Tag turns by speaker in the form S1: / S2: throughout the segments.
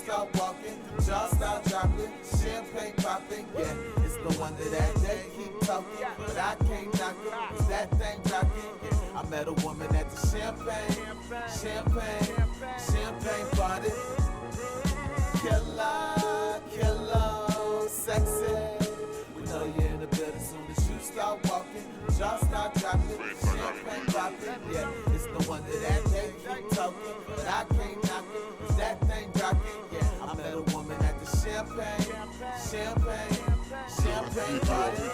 S1: start walking, jaw start dropping, champagne popping, yeah. It's the one that they keep talking, but I can't knock it, 'cause that thing rocking, yeah. I met a woman at the champagne party. Killer, sexy. We know you're in the building soon as you start walking, jaw start dropping, champagne popping, yeah. It's the one that they keep talking, but I can't knock it, 'cause that thing rocking, yeah. I met a woman at the champagne party.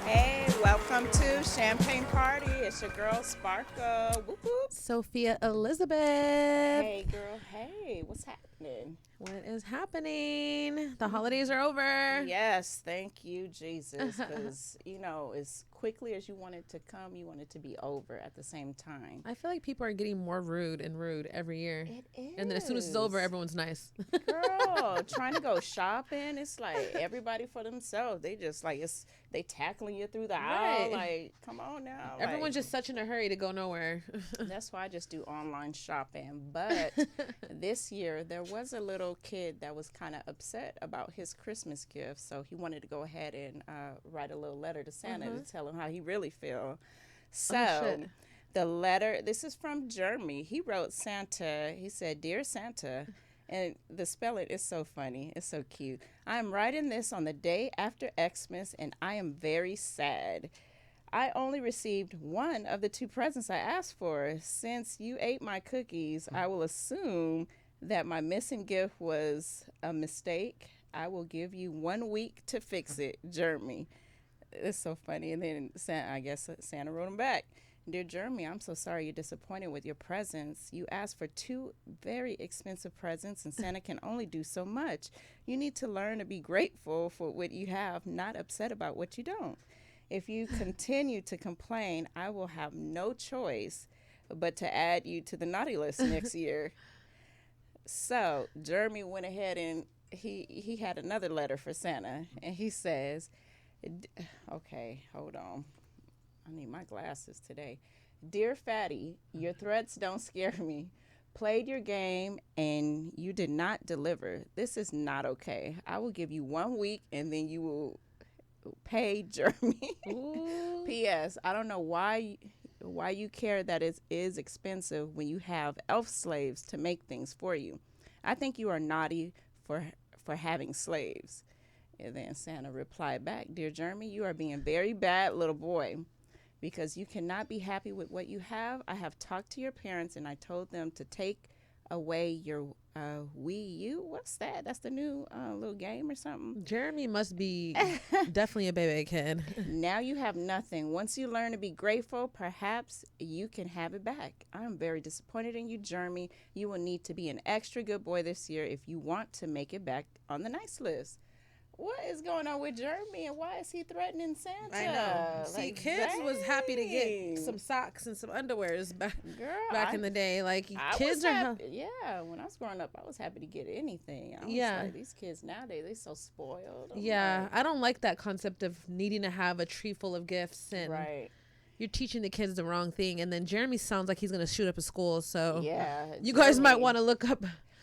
S2: Hey, welcome to Champagne Party. It's your girl Sparkle. Whoop whoop.
S3: Sophia Elizabeth.
S2: Hey, girl. Hey, what's happening?
S3: What is happening? The holidays are over.
S2: Yes, thank you, Jesus. Because, as quickly as you want it to come, you want it to be over at the same time.
S3: I feel like people are getting more rude every year.
S2: It is.
S3: And then as soon as it's over, everyone's nice.
S2: Girl, trying to go shopping, it's like everybody for themselves. They just like, they tackling you through the aisle.
S3: Right.
S2: Like, come on now.
S3: Everyone's just such in a hurry to go nowhere.
S2: That's why I just do online shopping. But this year, there was a little kid that was kind of upset about his Christmas gift. So he wanted to go ahead and write a little letter to Santa to tell him how he really feel. So the letter, this is from Jeremy. He wrote Santa. He said, "Dear Santa," and the spelling is so funny. It's so cute. "I'm writing this on the day after Xmas, and I am very sad. I only received one of the two presents I asked for. Since you ate my cookies, I will assume that my missing gift was a mistake. I will give you 1 week to fix it, Jeremy." It's so funny. And then I guess Santa wrote him back. "Dear Jeremy, I'm so sorry you're disappointed with your presents. You asked for two very expensive presents, and Santa can only do so much. You need to learn to be grateful for what you have, not upset about what you don't. If you continue to complain, I will have no choice but to add you to the naughty list next year." So Jeremy went ahead and he had another letter for Santa, and he says, okay, hold on. I need my glasses today. "Dear Fatty, your threats don't scare me. Played your game and you did not deliver. This is not okay. I will give you 1 week and then you will pay, Jeremy." P.S. I don't know why you care that it is expensive when you have elf slaves to make things for you. I think you are naughty for having slaves." And then Santa replied back, "Dear Jeremy, you are being very bad little boy because you cannot be happy with what you have. I have talked to your parents and I told them to take away your Wii U." What's that? That's the new little game or something.
S3: Jeremy must be definitely a baby kid.
S2: "Now you have nothing. Once you learn to be grateful, perhaps you can have it back. I am very disappointed in you, Jeremy. You will need to be an extra good boy this year if you want to make it back on the nice list." What is going on with Jeremy, and why is he threatening Santa?
S3: I know. See,
S2: Like,
S3: kids was happy to get
S2: dang.
S3: some socks and some underwears back
S2: Girl,
S3: in the day. Like,
S2: I
S3: kids
S2: was
S3: are
S2: happy. Yeah, when I was growing up, I was happy to get anything. I was like, these kids nowadays, they so spoiled.
S3: Yeah, I don't like that concept of needing to have a tree full of gifts and
S2: right.
S3: you're teaching the kids the wrong thing. And then Jeremy sounds like he's going to shoot up a school. So
S2: Yeah,
S3: you guys might
S2: Jeremy,
S3: want to look up.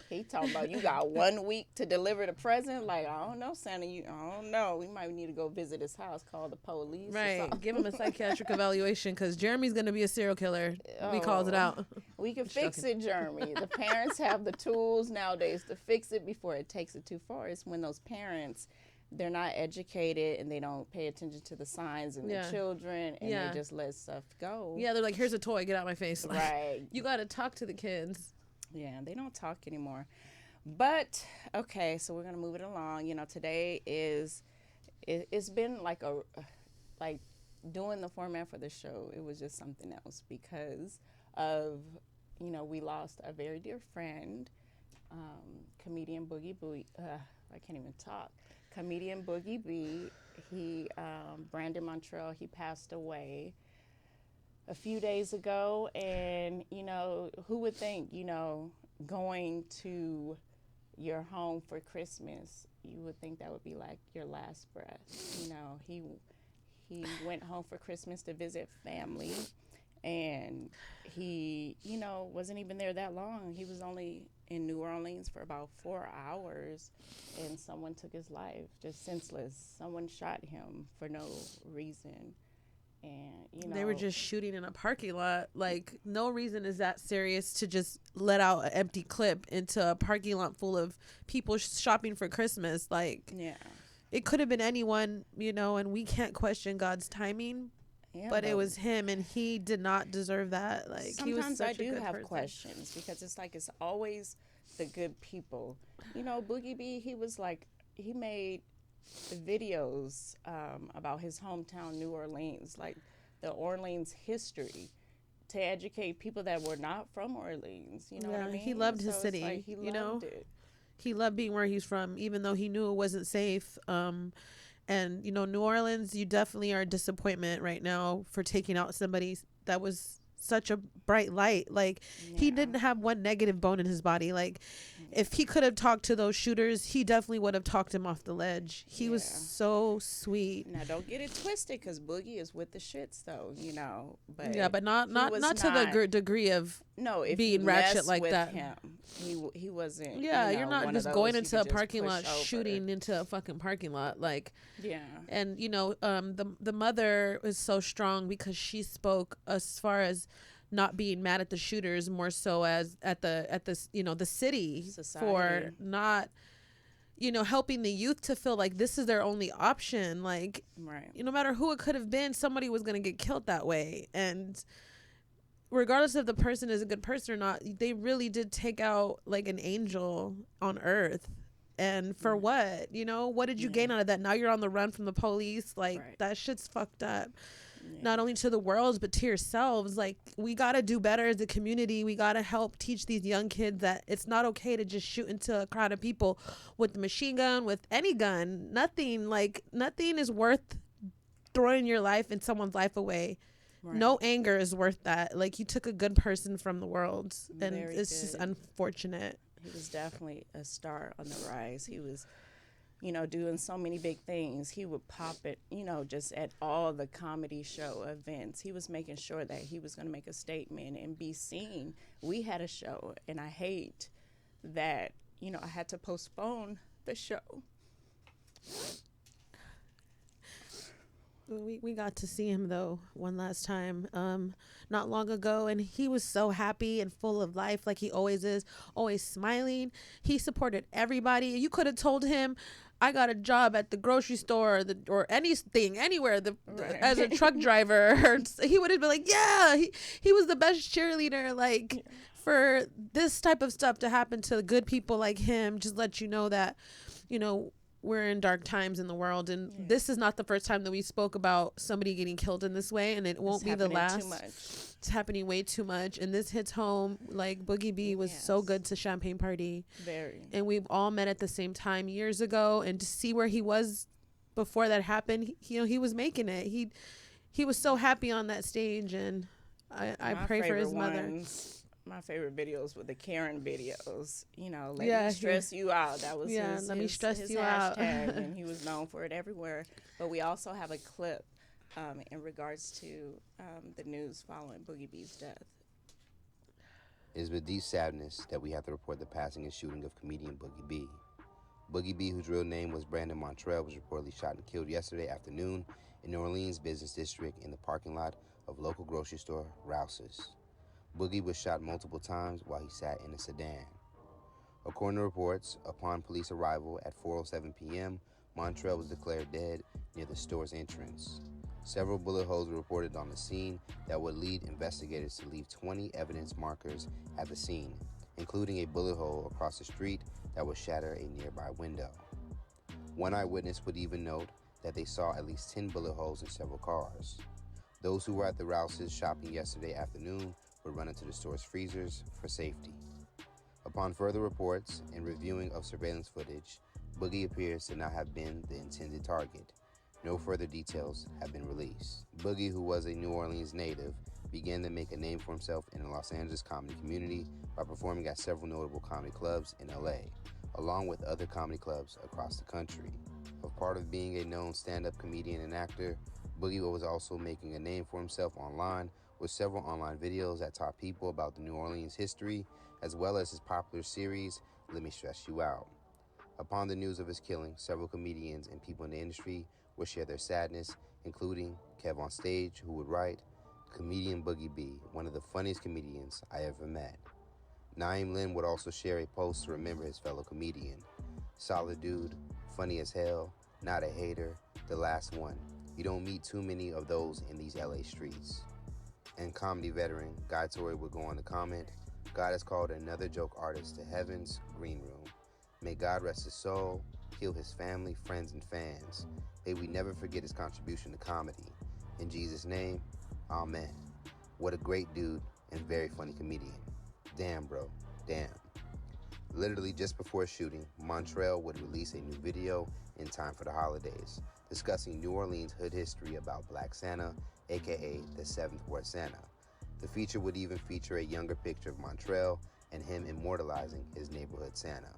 S2: He talking about you got 1 week to deliver the present. Like, I don't know, Santa. I don't know. We might need to go visit his house, call the police.
S3: Right.
S2: Or
S3: Give him a psychiatric evaluation because Jeremy's going to be a serial killer. We called it out.
S2: We can fix it, Jeremy. The parents have the tools nowadays to fix it before it takes it too far. It's when those parents, they're not educated and they don't pay attention to the signs and the children and they just let stuff go.
S3: Yeah, they're like, here's a toy. Get out of my face. Like,
S2: right.
S3: You got to talk to the kids.
S2: Yeah, they don't talk anymore. But, okay, so we're going to move it along. You know, today it's been like doing the format for the show, it was just something else because of, we lost a very dear friend, comedian Boogie Boo. I can't even talk. Comedian Boogie B. Brandon Montrell, he passed away a few days ago. And, who would think, going to your home for Christmas, you would think that would be like your last breath. He went home for Christmas to visit family, and he, wasn't even there that long. He was only in New Orleans for about 4 hours, and someone took his life, just senseless. Someone shot him for no reason. And
S3: they were just shooting in a parking lot. Like, no reason is that serious to just let out an empty clip into a parking lot full of people shopping for Christmas. Like,
S2: yeah,
S3: it could have been anyone, and we can't question God's timing. Yeah, but it was him, and he did not deserve that. Like,
S2: sometimes
S3: he was such
S2: I do
S3: a good
S2: have
S3: person.
S2: questions, because it's like it's always the good people. Boogie B, he made videos about his hometown, New Orleans, like the Orleans history, to educate people that were not from Orleans. You know what I mean?
S3: He loved his city.
S2: Like he loved it.
S3: He loved being where he's from, even though he knew it wasn't safe. And New Orleans, you definitely are a disappointment right now for taking out somebody that was such a bright light. Like, he didn't have one negative bone in his body. Like, if he could have talked to those shooters, he definitely would have talked him off the ledge. He was so sweet.
S2: Now, don't get it twisted, because Boogie is with the shits, though, But
S3: but not to the degree of being ratchet like that.
S2: Him, he wasn't.
S3: Yeah, you're not just going into a parking lot shooting into a fucking parking lot. Like,
S2: yeah.
S3: And the mother is so strong because she spoke as far as not being mad at the shooters, more so as at the the city. Society. For not helping the youth to feel like this is their only option. Like,
S2: right.
S3: No matter who it could have been, somebody was going to get killed that way. And regardless if the person is a good person or not, they really did take out like an angel on earth. And for what? What did you gain out of that? Now you're on the run from the police. Like, that shit's fucked up. Not only to the world, but to yourselves. Like, we got to do better as a community. We got to help teach these young kids that it's not okay to just shoot into a crowd of people with a machine gun, with any gun. Nothing is worth throwing your life and someone's life away. Right. No anger is worth that. Like, you took a good person from the world, and it's just unfortunate.
S2: He was definitely a star on the rise. He was doing so many big things. He would pop it, just at all the comedy show events. He was making sure that he was going to make a statement and be seen. We had a show, and I hate that, I had to postpone the show.
S3: We got to see him, though, one last time not long ago, and he was so happy and full of life, like he always is, always smiling. He supported everybody. You could have told him, I got a job at the grocery store or anything, anywhere, as a truck driver. He would have been like, yeah, he was the best cheerleader. Like, for this type of stuff to happen to good people like him, just let you know that, we're in dark times in the world, and this is not the first time that we spoke about somebody getting killed in this way, and it won't be the last.
S2: Too much.
S3: It's happening way too much, and this hits home. Like, Boogie B was so good to Champagne Party.
S2: Very.
S3: And we've all met at the same time years ago, and to see where he was before that happened, he was making it. He was so happy on that stage, and I pray for his mother.
S2: My favorite videos were the Karen videos. Let me stress you out. That was his,
S3: let me stress
S2: his
S3: you
S2: hashtag, and he was known for it everywhere. But we also have a clip in regards to the news following Boogie B's death.
S4: It is with deep sadness that we have to report the passing and shooting of comedian Boogie B. Boogie B, whose real name was Brandon Montrell, was reportedly shot and killed yesterday afternoon in New Orleans Business District in the parking lot of local grocery store Rouse's. Boogie was shot multiple times while he sat in a sedan. According to reports, upon police arrival at 4:07 p.m., Montrell was declared dead near the store's entrance. Several bullet holes were reported on the scene that would lead investigators to leave 20 evidence markers at the scene, including a bullet hole across the street that would shatter a nearby window. One eyewitness would even note that they saw at least 10 bullet holes in several cars. Those who were at the Rouse's shopping yesterday afternoon would run into the store's freezers for safety. Upon further reports and reviewing of surveillance footage, Boogie appears to not have been the intended target. No further details have been released. Boogie, who was a New Orleans native, began to make a name for himself in the Los Angeles comedy community by performing at several notable comedy clubs in LA, along with other comedy clubs across the country. A part of being a known stand-up comedian and actor, Boogie was also making a name for himself online with several online videos that taught people about the New Orleans history, as well as his popular series, Let Me Stress You Out. Upon the news of his killing, several comedians and people in the industry would share their sadness, including Kev on Stage, who would write, "Comedian Boogie B, one of the funniest comedians I ever met." Naeem Lynn would also share a post to remember his fellow comedian. "Solid dude, funny as hell, not a hater, the last one. You don't meet too many of those in these LA streets." And comedy veteran Guy Torry would go on to comment, "God has called another joke artist to heaven's green room. May God rest his soul, heal his family, friends, and fans. May we never forget his contribution to comedy. In Jesus' name, amen." What a great dude and very funny comedian. Damn, bro, damn. Literally just before shooting, Montreal would release a new video in time for the holidays, discussing New Orleans hood history about Black Santa, aka the Seventh Ward Santa. The feature would even feature a younger picture of Montreal and him immortalizing his neighborhood Santa.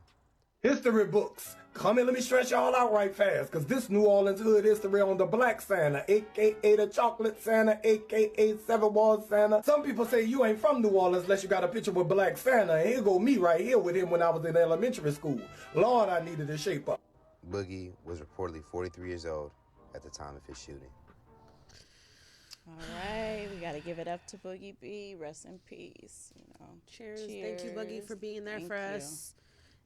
S5: History books. Come and let me stretch y'all out right fast, because this New Orleans hood history on the Black Santa, a.k.a. the Chocolate Santa, a.k.a. Seven Ward Santa. Some people say you ain't from New Orleans unless you got a picture with Black Santa. And here go me right here with him when I was in elementary school. Lord, I needed to shape up.
S4: Boogie was reportedly 43 years old at the time of his shooting.
S2: All right, we got to give it up to Boogie B. Rest in peace. You know.
S3: Cheers. Thank you, Boogie, for being there
S2: Thank
S3: for
S2: you.
S3: us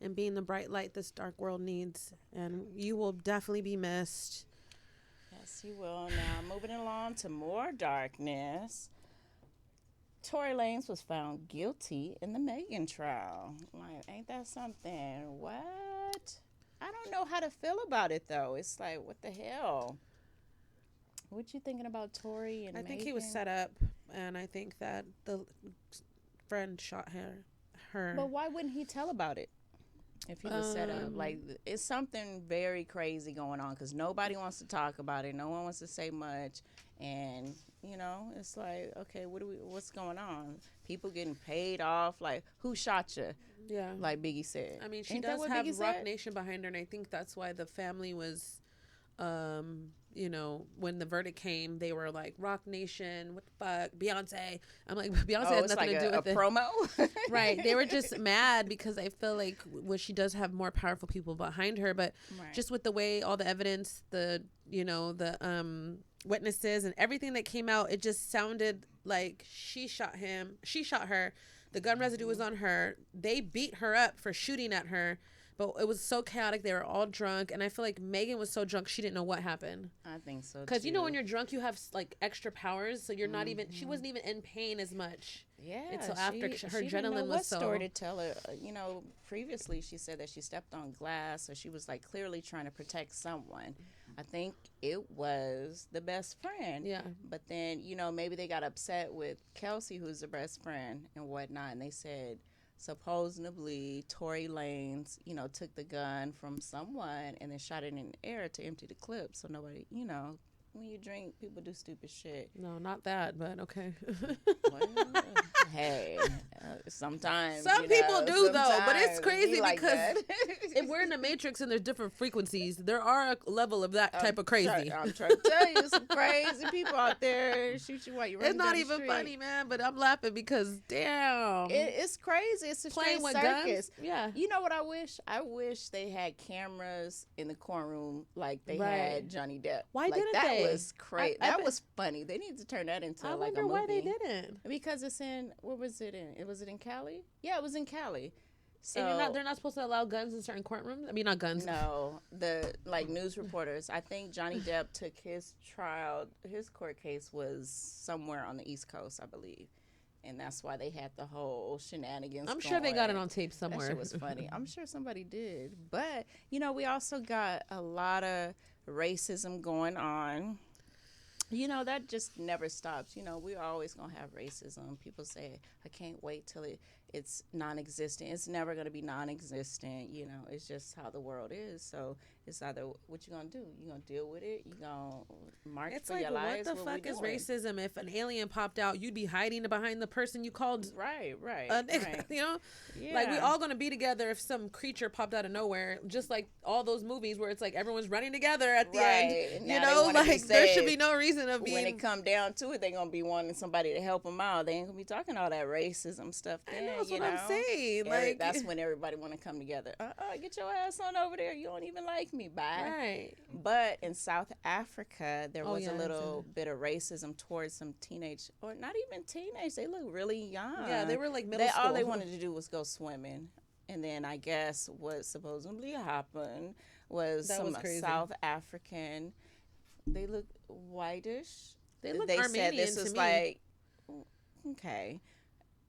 S3: and being the bright light this dark world needs. And you will definitely be missed.
S2: Yes, you will. Now, moving along to more darkness. Tory Lanez was found guilty in the Megan trial. Like, ain't that something? What? I don't know how to feel about it, though. It's like, what the hell? What you thinking about Tory and
S3: I
S2: Megan?
S3: think he was set up, and I think that the friend shot her.
S2: But why wouldn't he tell about it if he was set up? Like, it's something very crazy going on because nobody wants to talk about it. No one wants to say much. And, you know, it's like, okay, what's going on? People getting paid off. Like, who shot you?
S3: Yeah.
S2: Like Biggie said.
S3: I mean, she
S2: Ain't that
S3: does
S2: what
S3: have
S2: Biggie
S3: Rock
S2: said?
S3: Nation behind her, and I think that's why the family was, you know, when the verdict came, they were like, Rock Nation, what the fuck, Beyonce. I'm like, Beyonce has
S2: it's
S3: nothing
S2: like
S3: to do
S2: a
S3: with it.
S2: promo?
S3: Right. They were just mad because I feel like she does have more powerful people behind her, but
S2: Right.
S3: just with the way all the evidence, the witnesses and everything that came out, it just sounded like she shot her. The gun residue was on her. They beat her up for shooting at her, but it was so chaotic. They were all drunk, and I feel like Megan was so drunk she didn't know what happened.
S2: I think so,
S3: Because
S2: too.
S3: you know when you're drunk, you have like extra powers, so you're not even. She wasn't even in pain as much.
S2: Yeah,
S3: until after her
S2: she didn't know
S3: adrenaline
S2: what
S3: was so.
S2: story to tell her. You know, previously she said that she stepped on glass, so she was like clearly trying to protect someone. I think it was the best friend.
S3: Yeah.
S2: But then, you know, maybe they got upset with Kelsey, who's the best friend and whatnot, and they said supposedly Tory Lanez, you know, took the gun from someone and then shot it in the air to empty the clip, so nobody, you know. When you drink, people do stupid shit.
S3: No, not that, but okay.
S2: Well, hey, sometimes
S3: Some
S2: you
S3: people
S2: know,
S3: do, though, but it's
S2: sometimes
S3: crazy
S2: be like
S3: because
S2: that.
S3: if we're in the Matrix and there's different frequencies, there are a level of that type of crazy.
S2: I'm trying to tell you, some crazy people out there shoot you while you're running
S3: It's not
S2: down the
S3: even
S2: street.
S3: funny, man, but I'm laughing because damn.
S2: It's crazy. It's a
S3: Playing
S2: straight
S3: with
S2: circus.
S3: guns? Yeah.
S2: You know what I wish? I wish they had cameras in the courtroom like they
S3: Right.
S2: had Johnny Depp.
S3: Why
S2: like,
S3: didn't
S2: that
S3: they?
S2: was crazy.
S3: I
S2: That
S3: bet-
S2: was funny. They need to turn that into
S3: I
S2: like a
S3: wonder
S2: movie.
S3: why they didn't.
S2: Because it's in, where was it in? Was it in Cali? Yeah, it was in Cali. So
S3: And they're not supposed to allow guns in certain courtrooms? I mean, not guns.
S2: No, the like news reporters. I think Johnny Depp took his trial. His court case was somewhere on the East Coast, I believe, and that's why they had the whole shenanigans.
S3: I'm sure they got it
S2: going.
S3: on tape somewhere.
S2: That shit was funny. I'm sure somebody did. But, you know, we also got a lot of racism going on. You know, that just never stops. You know, we're always going to have racism. People say, I can't wait till it's non-existent. It's never going to be non-existent. You know, it's just how the world is. So it's either what you're going to do. You're going to deal with it. You're going to march
S3: It's
S2: for
S3: like,
S2: your lives.
S3: what the fuck is racism? If an alien popped out, you'd be hiding behind the person you called
S2: Right.
S3: a nigga,
S2: Right.
S3: you know?
S2: Yeah.
S3: Like, we all gonna be together if some creature popped out of nowhere, just like all those movies where it's like everyone's running together at the
S2: Right.
S3: end.
S2: Now
S3: You
S2: they
S3: know,
S2: wanna be
S3: like, there should be
S2: saved.
S3: no reason of being...
S2: When it come down to it, they're going to be wanting somebody to help them out. They ain't going to be talking all that racism stuff then,
S3: I know, that's
S2: you
S3: what I'm saying. Like,
S2: that's when everybody want to come together. Get your ass on over there. You don't even like me. Bye.
S3: right.
S2: But in South Africa, there was
S3: yeah,
S2: a
S3: I
S2: little bit of racism towards some teenage, or not even teenage. They look really young.
S3: Yeah, they were like middle school.
S2: All they wanted to do was go swimming. And then I guess what supposedly happened was
S3: That
S2: some
S3: was crazy.
S2: South African. They look whitish.
S3: They look
S2: They
S3: Armenian
S2: said this
S3: to
S2: was
S3: me.
S2: like, okay,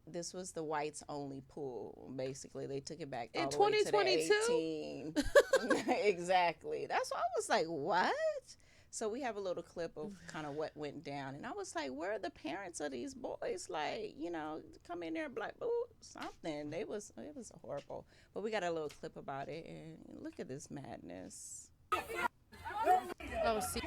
S2: this was the whites only pool. Basically, they took it back
S3: In
S2: all the way to the
S3: 2022?
S2: 18. Exactly. That's why I was like, what? So we have a little clip of kind of what went down, and I was like, where are the parents of these boys? Like, you know, come in there, like, ooh, something. It was horrible. But we got a little clip about it, and look at this madness.
S3: Oh, see.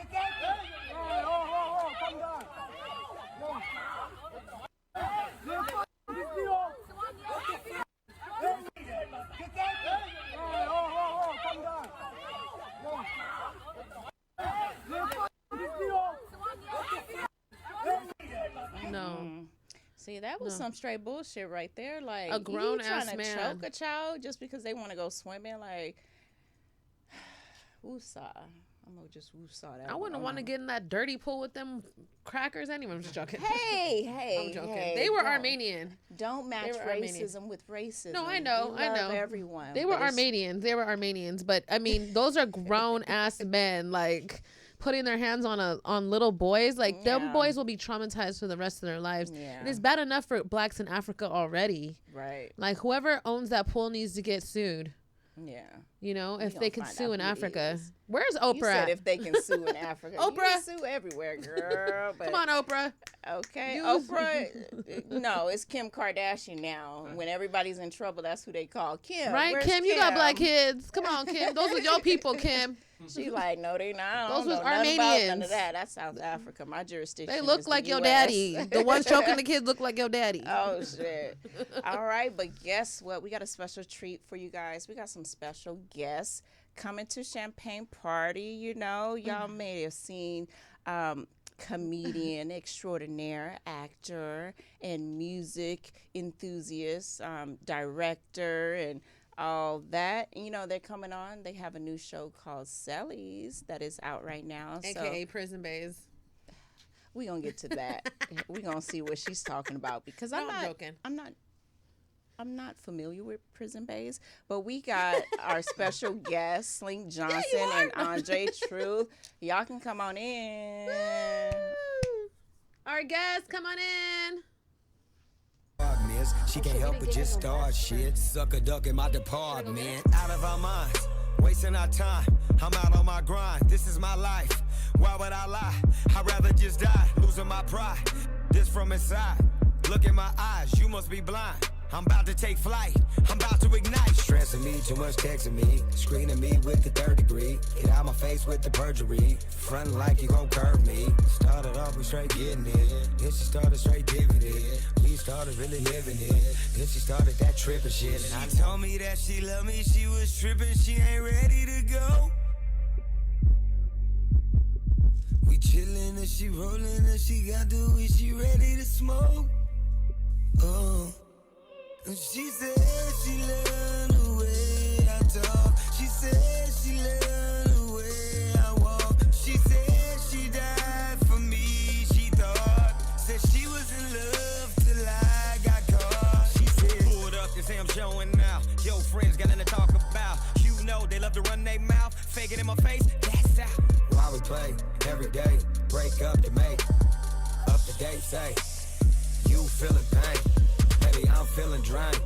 S3: No.
S2: See, that was
S3: No.
S2: some straight bullshit right there. Like,
S3: A grown-ass
S2: you trying to
S3: man.
S2: choke a child just because they want to go swimming. Like, woosah. I'm gonna just woosah that.
S3: I wouldn't want to get in that dirty pool with them crackers anyway. I'm just joking.
S2: Hey,
S3: I'm joking.
S2: hey,
S3: They were
S2: don't-
S3: Armenian.
S2: Don't match
S3: were Armenian.
S2: racism with racism.
S3: No, I know,
S2: We
S3: I
S2: love
S3: know.
S2: everyone.
S3: They were
S2: but it's-
S3: Armenians. They were Armenians. But I mean, those are grown ass men, like putting their hands on little boys. Like them
S2: Yeah.
S3: boys will be traumatized for the rest of their lives.
S2: Yeah.
S3: And it's bad enough for blacks in Africa already.
S2: Right.
S3: Like whoever owns that pool needs to get sued.
S2: Yeah.
S3: You know, if
S2: gonna
S3: they can
S2: find
S3: sue
S2: out
S3: in
S2: who it
S3: Africa.
S2: is.
S3: Where's
S2: You
S3: Oprah
S2: said
S3: at?
S2: if they can sue in Africa. You
S3: Oprah.
S2: can sue everywhere, girl. But
S3: Come on, Oprah.
S2: Okay,
S3: You-
S2: Oprah. No, it's Kim Kardashian now. When everybody's in trouble, that's who they call Kim.
S3: Right,
S2: Where's
S3: Kim? You got black kids. Come on, Kim. Those are your people, Kim.
S2: She like, no, they not. I
S3: Those
S2: don't
S3: was
S2: know nothing about none
S3: Armenians.
S2: of that. That's South Africa. My jurisdiction.
S3: They
S2: is
S3: look
S2: the
S3: like your
S2: US.
S3: daddy. The ones choking the kids look like your daddy.
S2: Oh shit! All right, but guess what? We got a special treat for you guys. We got some special guests coming to Champagne Party. You know, y'all may have seen comedian extraordinaire, actor, and music enthusiast, director, and all that. You know, they're coming on. They have a new show called Sellies that is out right now.
S3: AKA Prison Bays.
S2: We gonna get to that. We gonna see what she's talking about because
S3: No, I'm joking.
S2: I'm not familiar with Prison Bays, but we got our special guests, Slink Johnson and Andre Truth. Y'all can come on in.
S3: Our guests, come on in.
S6: Miss, she can't help but just start shit. Sucker duck in my department. Out of our minds, wasting our time. I'm out on my grind. This is my life. Why would I lie? I'd rather just die, losing my pride. This from inside. Look in my eyes, you must be blind. I'm about to take flight. I'm about to ignite. Stressing me, too much texting me. Screening me with the third degree. Get out my face with the perjury. Frontin' like you gon' curve me. Started off with straight getting it. Then she started straight giving it. We started really living it. Then she started that tripping shit. She told me that she loved me. She was tripping. She ain't ready to go. We chillin' and she rollin' and she got the weed. She ready to smoke. Oh. And she said she learned the way I talk. She said she learned the way I walk. She said she died for me, she thought. Said she was in love till I got caught. She said, pulled up and say I'm showing now. Yo, friends got nothing to talk about. You know they love to run their mouth. Fake it in my face, that's out. Why we play every day? Break up to make up to date, say you feeling pain. Baby, I'm feeling drained.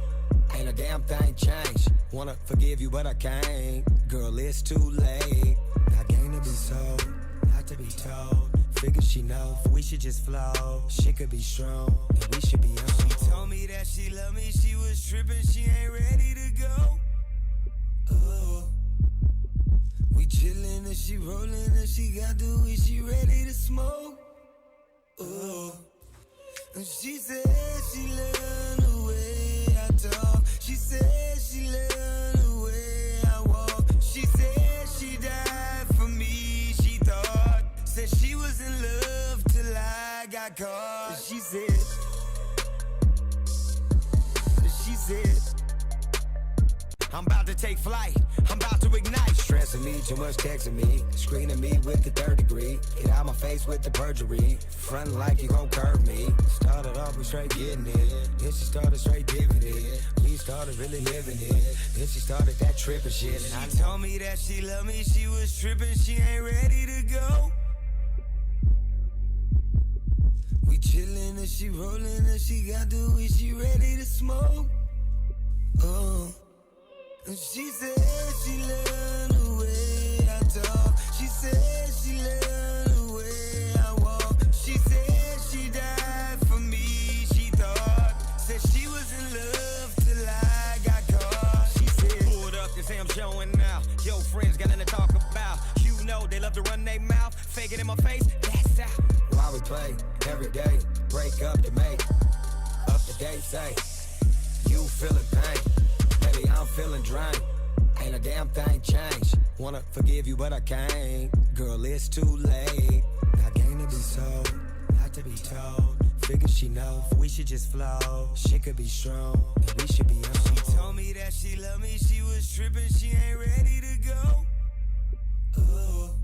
S6: Ain't a damn thing changed. Wanna forgive you, but I can't. Girl, it's too late. I gained a be sold, not to be told. Figure she know, we should just flow. She could be strong, and we should be on. She told me that she loved me, she was tripping, she ain't ready to go. Oh, we chillin' and she rollin' and she got the weed, she ready to smoke. Oh, and she said she learned the way I talk. She said she learned the way I walk. She said she died for me, she thought. Said she was in love till I got caught. She said, I'm about to take flight, I'm about to ignite. Stressing me, too much texting me, screening me with the third degree. Get out my face with the perjury, frontin' like you gon' curve me. Started off with straight getting it, then she started straight giving it. We started really living it, then she started that trippin' shit. And she told me that she loved me, she was trippin', she ain't ready to go. We chillin' and she rollin' and she got the weed, she ready to smoke. Oh, and she said she learned the way I talk. She said she learned the way I walk. She said she died for me, she thought. Said she was in love till I got caught. She said, pulled up and say I'm showing out. Yo, friends got nothing to talk about. You know they love to run their mouth, fake it in my face, that's out. Why we play every day, break up to make up the day, say you feeling pain, baby I'm feeling drained, ain't a damn thing changed. Wanna forgive you but I can't, girl it's too late. Got game to be sold, not to be told. Figure she know, we should just flow. She could be strong, and we should be on. She told me that she loved me, she was tripping, she ain't ready to go. Oh,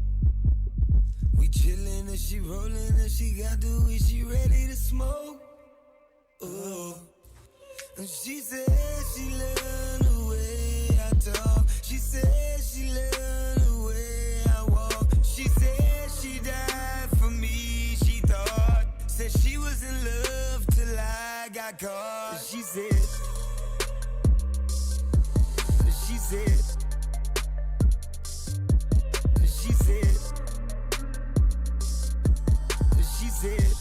S6: we chillin' and she rollin' and she got the weed, she ready to smoke. Oh, and she said she learned the way I talk. She said she learned the way I walk. She said she died for me, she thought. Said she was in love till I got caught. She said, she said, she said, she said.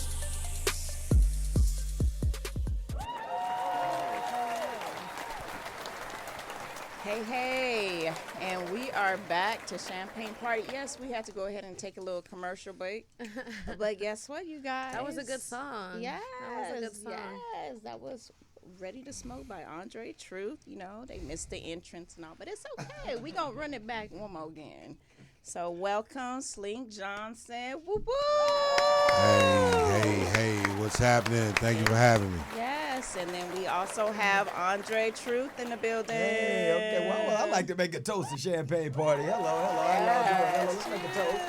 S2: Hey, and we are back to Champagne Party. Yes, we had to go ahead and take a little commercial break. But guess what, you guys?
S3: That was a good song.
S2: Yes,
S3: That was a good song.
S2: yes, that was Ready to Smoke by Andre Truth. You know, they missed the entrance and all, but it's okay. We gonna run it back one more again. So welcome, Slink Johnson. Woo woo!
S7: Hey, what's happening? Thank you for having me.
S2: Yes, and then we also have Andre Truth in the building.
S8: Hey, okay. Well, I like to make a toast to Champagne Party. Hello. How y'all doing? Hello, let's make a toast.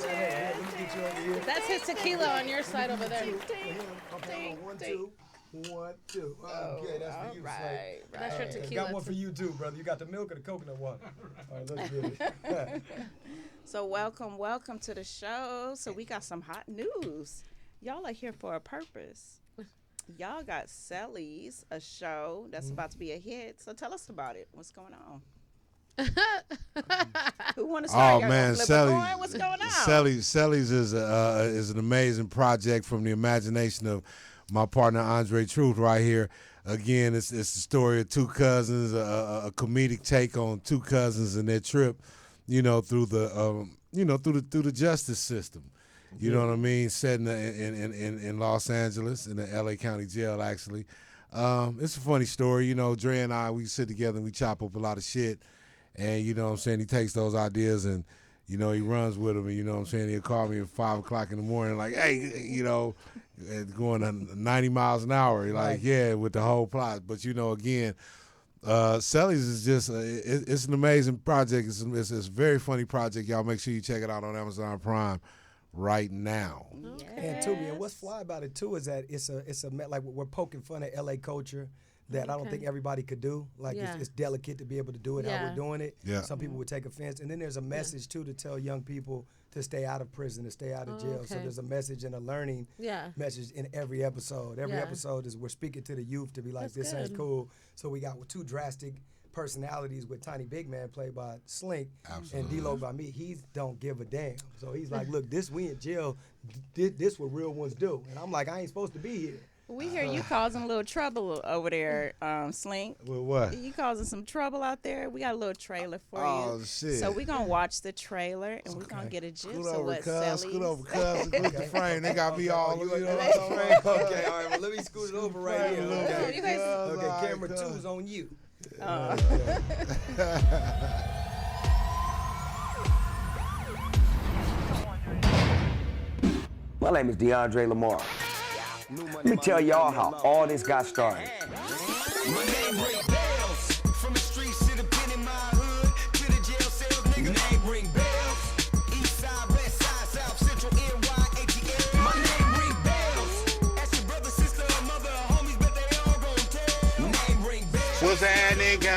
S8: Let me get you over here.
S3: That's his tequila on your side over there.
S8: Okay, hold on. 1, 2. Okay, that's for you, Slate.
S2: Right.
S3: That's your
S8: I
S3: tequila.
S8: got one for you too, brother. You got the milk or the coconut water? All right, let's get it.
S2: So welcome to the show. So we got some hot news. Y'all are here for a purpose. Y'all got Cellies, a show that's about to be a hit. So tell us about it. What's going on? Who want to start?
S7: Oh
S2: Y'all
S7: man,
S2: gonna flip a coin? What's going on?
S7: Cellies is an amazing project from the imagination of my partner Andre Truth right here. Again, it's the story of two cousins, a comedic take on two cousins and their trip, through the justice system. You know what I mean? Set in Los Angeles, in the LA County Jail, actually. It's a funny story. Dre and I, we sit together and we chop up a lot of shit. And, you know what I'm saying, he takes those ideas and, he runs with them. And, you know what I'm saying, he'll call me at 5 o'clock in the morning like, hey, going 90 miles an hour. Like, yeah, with the whole plot. But, again, Cellies is just, it's an amazing project. It's a very funny project. Y'all make sure you check it out on Amazon Prime right now.
S8: And Tubi, and what's fly about it too is that it's a like we're poking fun at LA culture that I don't think everybody could do. Like it's delicate to be able to do it how we're doing it.
S7: Yeah.
S8: Some people would take offense, and then there's a message too to tell young people to stay out of prison, to stay out of jail. So there's a message and a learning message in every episode. Every episode is we're speaking to the youth to be like, this ain't cool. So we got two drastic personalities with Tiny Big Man played by Slink
S7: Absolutely.
S8: and D-Lo by me, he don't give a damn. So he's like, look, we in jail, this what real ones do. And I'm like, I ain't supposed to be here.
S2: We hear you causing a little trouble over there, Slink.
S7: With what?
S2: You causing some trouble out there? We got a little trailer for you.
S7: Oh, shit.
S2: So we're going to watch the trailer, and we're going to get a gist
S7: Scoot
S2: of
S7: over,
S2: what
S7: cuz.
S2: Sellies.
S7: Scoot over, cuz. Put the frame. They got me all.
S8: You
S7: You know
S8: ain't
S7: what I'm
S8: right.
S7: saying?
S8: Okay, all right, well, let me scoot it over right here. Okay,
S2: You guys-
S8: okay, camera 2's on you.
S9: My name is DeAndre Lamar. Let me tell y'all how all this got started.
S6: My name ring bells. From the streets to the pen in my hood, to the jail cells, nigga name ring bells. East side, west side, south central, NY, ATL. My name ring bells. Ask your brother, sister, or mother, or homies, but they all gon' tell. My name ring bells.
S10: What's that, nigga?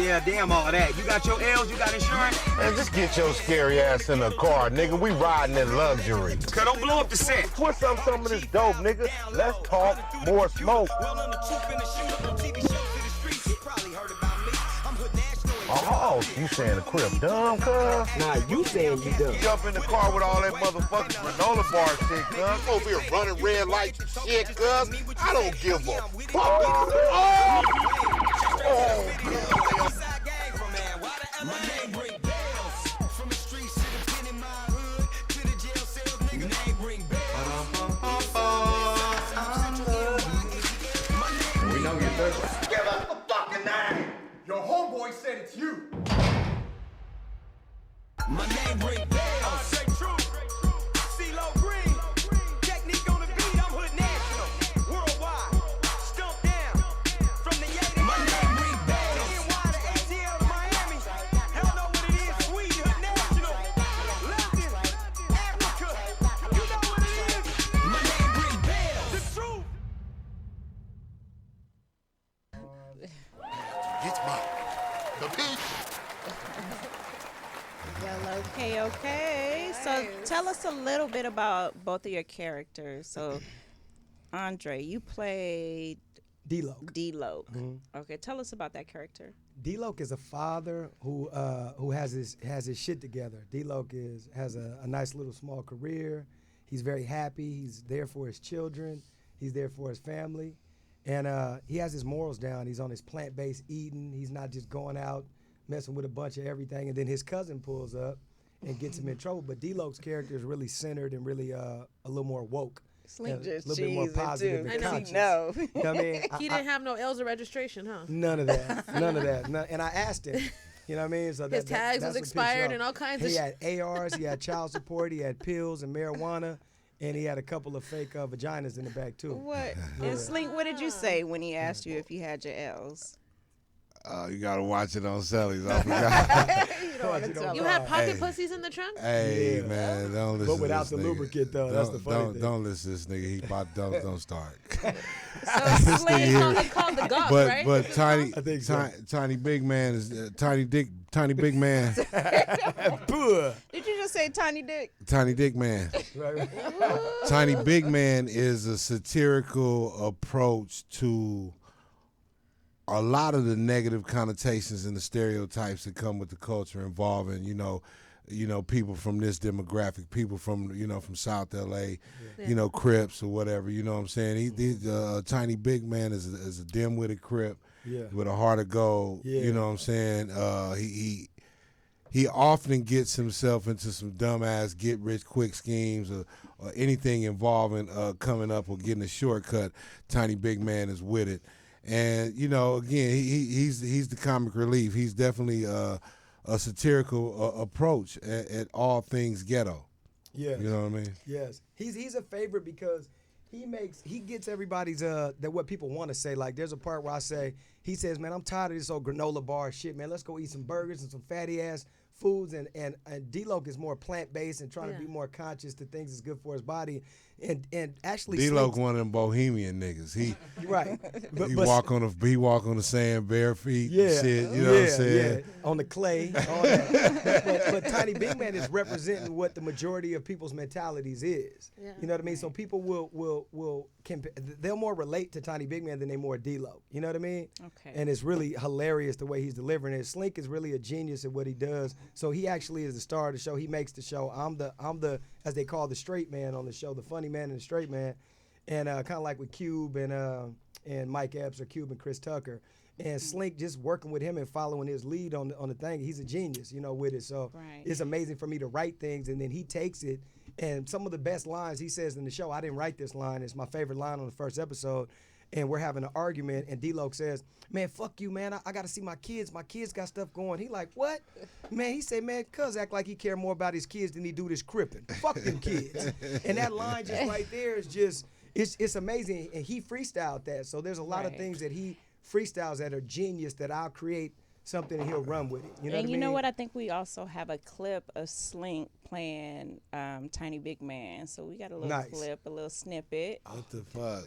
S9: Yeah, damn all that. You got your L's, you got insurance?
S10: Man, just get your scary ass in the car, nigga. We riding in luxury.
S9: Cause don't blow up the set.
S10: What's up some of this dope, nigga? Let's talk more smoke.
S6: Well, I'm the truth in the shoot on TV shows in the streets. You probably heard about me. I'm hood national.
S10: Oh, you saying the crib dumb, cuz?
S9: Nah, you saying you dumb.
S10: Jump in the car with all that motherfucking granola bar shit, cuz. Over here running red lights and shit, cuz. I don't give a fuck.
S6: My name ring bells. From the streets to the pen in my hood, to the jail cells, nigga name ring bells.
S10: We know you're thirsty. Give us the fucking name.
S5: Your homeboy said it's you.
S6: My name ring bells. Straight true. CeeLo Green. Technique on the beat. I'm hood national. Worldwide. Stomp down. From the Yay to my name ring bells. NY to ATL to Miami. Hell know what it is. Sweden. Hood national. London. Africa. You know what it is. My name ring bells. The truth.
S10: It's mine. The beat.
S2: Well, okay. So tell us a little bit about both of your characters. So, Andre, you played
S8: D-Lo.
S2: D-Lo.
S8: Mm-hmm.
S2: Okay, tell us about that character.
S8: D-Lo is a father who has his shit together. D-Lo has a nice little small career. He's very happy. He's there for his children. He's there for his family. And he has his morals down. He's on his plant-based eating. He's not just going out messing with a bunch of everything. And then his cousin pulls up and gets him in trouble. But D-Lo's character is really centered and really a little more woke.
S2: Slink
S8: and
S2: just
S8: a little bit more
S2: cheesing,
S8: positive
S2: too,
S8: and
S2: 'cause he
S8: conscious.
S2: know.
S8: You know what I mean?
S3: He didn't have no L's or registration, huh?
S8: None of that. None of that. And I asked him. You know what I mean? So
S3: His tags
S8: that's
S3: was
S8: what pissed
S3: expired
S8: you off.
S3: and all kinds of
S8: He had ARs, he had child support, he had pills and marijuana, and he had a couple of fake vaginas in the back too.
S2: What? And Slink, what did you say when he asked you if you had your L's?
S7: You gotta watch it on Sellies. I forgot.
S3: You had pocket
S7: Hey.
S3: pussies in the trunk?
S7: Hey
S8: Yeah.
S7: man, don't listen.
S8: But without
S7: to
S8: the
S7: this nigga.
S8: lubricant, though, that's the funny thing.
S7: Don't listen to this nigga. He about don't start.
S2: So Slink,
S3: They called the Goth,
S7: but
S3: right?
S7: but tiny
S8: I think so.
S7: tiny big man is tiny big man,
S8: Puh.
S2: did you just say tiny dick?
S7: tiny dick man.
S8: Right, right.
S7: Tiny Big Man is a satirical approach to a lot of the negative connotations and the stereotypes that come with the culture involving, people from this demographic, people from, from South LA, Crips or whatever, you know what I'm saying? Tiny Big Man is a dim-witted Crip
S8: Yeah.
S7: with a heart of gold,
S8: Yeah.
S7: you know what I'm saying? He often gets himself into some dumbass get-rich-quick schemes or anything involving coming up or getting a shortcut. Tiny Big Man is with it. And, again, he's the comic relief. He's definitely a satirical approach at all things ghetto.
S8: Yes.
S7: You know what I mean?
S8: Yes. He's a favorite because he gets everybody's that what people want to say. Like there's a part where he says, man, I'm tired of this old granola bar shit, man. Let's go eat some burgers and some fatty ass foods, and D-Loc is more plant-based and trying to be more conscious to things that's good for his body. And actually,
S7: D-Loc one of them bohemian niggas. He
S8: right.
S7: He walk on the sand bare feet.
S8: Yeah,
S7: and shit, you know what I'm saying?
S8: Yeah, on the clay. All that. but Tiny Big Man is representing what the majority of people's mentalities is.
S3: Yeah.
S8: You know what I mean? So people they'll more relate to Tiny Big Man than they more D-Loc. You know what I mean?
S2: Okay.
S8: And it's really hilarious the way he's delivering it. Slink is really a genius at what he does. So he actually is the star of the show. He makes the show. I'm the as they call the straight man on the show, the funny man and the straight man, and kind of like with Cube and Mike Epps or Cube and Chris Tucker. And Slink, just working with him and following his lead on the thing, he's a genius, with it. So it's amazing for me to write things, and then he takes it. And some of the best lines he says in the show, I didn't write this line. It's my favorite line on the first episode. And we're having an argument, and D-Loc says, man, fuck you, man. I got to see my kids. My kids got stuff going. He like, what? Man, he said, man, cuz act like he care more about his kids than he do this crippin'. Fuck them kids. And that line just right there is just, it's amazing. And he freestyled that. So there's a lot of things that he freestyles that are genius that I'll create something and he'll run with it. You know what I mean?
S2: You know what? I think we also have a clip of Slink playing Tiny Big Man. So we got a little clip, a little snippet.
S7: What the fuck?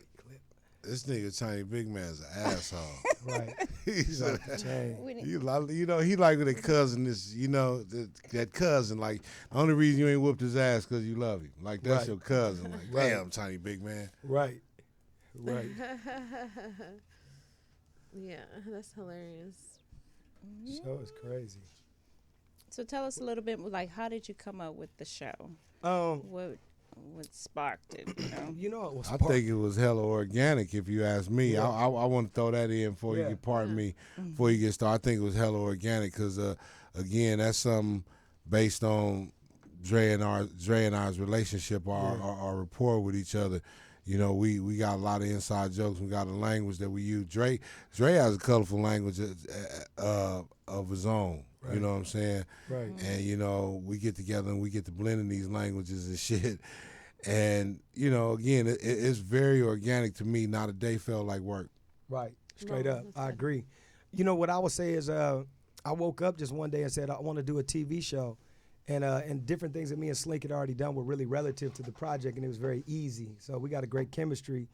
S7: This nigga Tiny Big Man's an asshole.
S8: Right.
S7: He's
S8: like
S7: he like with a cousin. That cousin. Like the only reason you ain't whooped his ass because you love him. Like that's your cousin. Like damn, Tiny Big Man.
S8: Right.
S3: Yeah, that's hilarious.
S8: Show is crazy.
S2: So tell us a little bit, like, how did you come up with the show? What sparked it?
S7: I think it was hella organic. If you ask me, I want to throw that in before you get pardon me before you get started. I think it was hella organic because again, that's something based on Dre and I's relationship, our rapport with each other. We got a lot of inside jokes. We got a language that we use. Dre has a colorful language of his own. Right. You know what I'm saying?
S8: Right.
S7: And, we get together and we get to blending these languages and shit. And, again, it's very organic to me. Not a day felt like work.
S8: Right. Straight up. I agree. What I would say is I woke up just one day and said, I want to do a TV show. And different things that me and Slink had already done were really relative to the project, and it was very easy. So we got a great chemistry.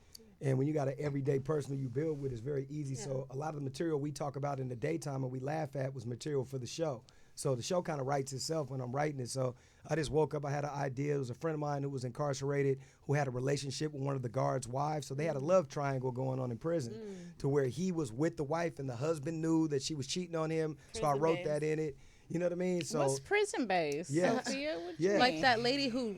S8: And when you got an everyday person who you build with, it's very easy. Yeah. So a lot of the material we talk about in the daytime and we laugh at was material for the show. So the show kind of writes itself when I'm writing it. So I just woke up, I had an idea. It was a friend of mine who was incarcerated who had a relationship with one of the guards' wives. So they had a love triangle going on in prison to where he was with the wife and the husband knew that she was cheating on him. So I wrote that in it. You know what I mean? So
S2: what's prison based?
S8: Yeah.
S2: Sophia,
S3: Like that lady who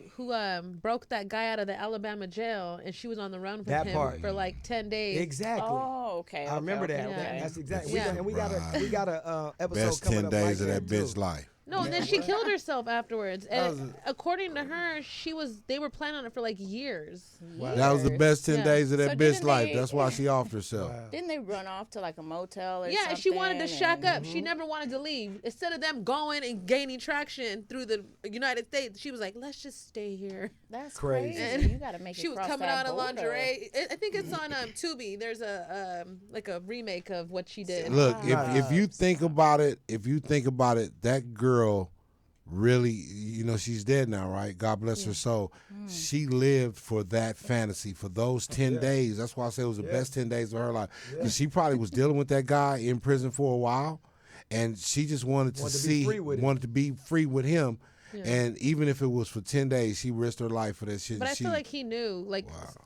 S3: broke that guy out of the Alabama jail, and she was on the run with him for like 10 days.
S8: Exactly.
S2: Oh, okay.
S8: I remember that.
S3: Yeah.
S8: That's exactly.
S3: Yeah.
S8: We got a episode
S7: best
S8: coming
S7: 10
S8: up
S7: days
S8: like
S7: of that bitch life.
S3: No, and then she killed herself afterwards. And according to her, they were planning on it for like years.
S8: Wow.
S7: That was the best 10 days of that
S2: So
S7: bitch
S2: didn't
S7: life.
S2: they-
S7: That's why she offed herself.
S8: Wow.
S2: Didn't they run off to like a motel or something?
S3: Yeah, and she wanted to shack up. She never wanted to leave. Instead of them going and gaining traction through the United States, she was like, let's just stay here.
S2: That's
S8: Crazy.
S2: crazy. You got to make it
S3: She was
S2: cross
S3: coming
S2: that
S3: out of
S2: border.
S3: lingerie. I think it's on Tubi. There's a remake of what she did.
S7: Look, if you think about it, that girl really, she's dead now, right? God bless her soul. She lived for that fantasy, for those 10 days. That's why I say it was the best 10 days of her life. Because she probably was dealing with that guy in prison for a while, and she just wanted to be free with him. Yeah. And even if it was for 10 days, she risked her life for that shit.
S3: But I feel like he knew,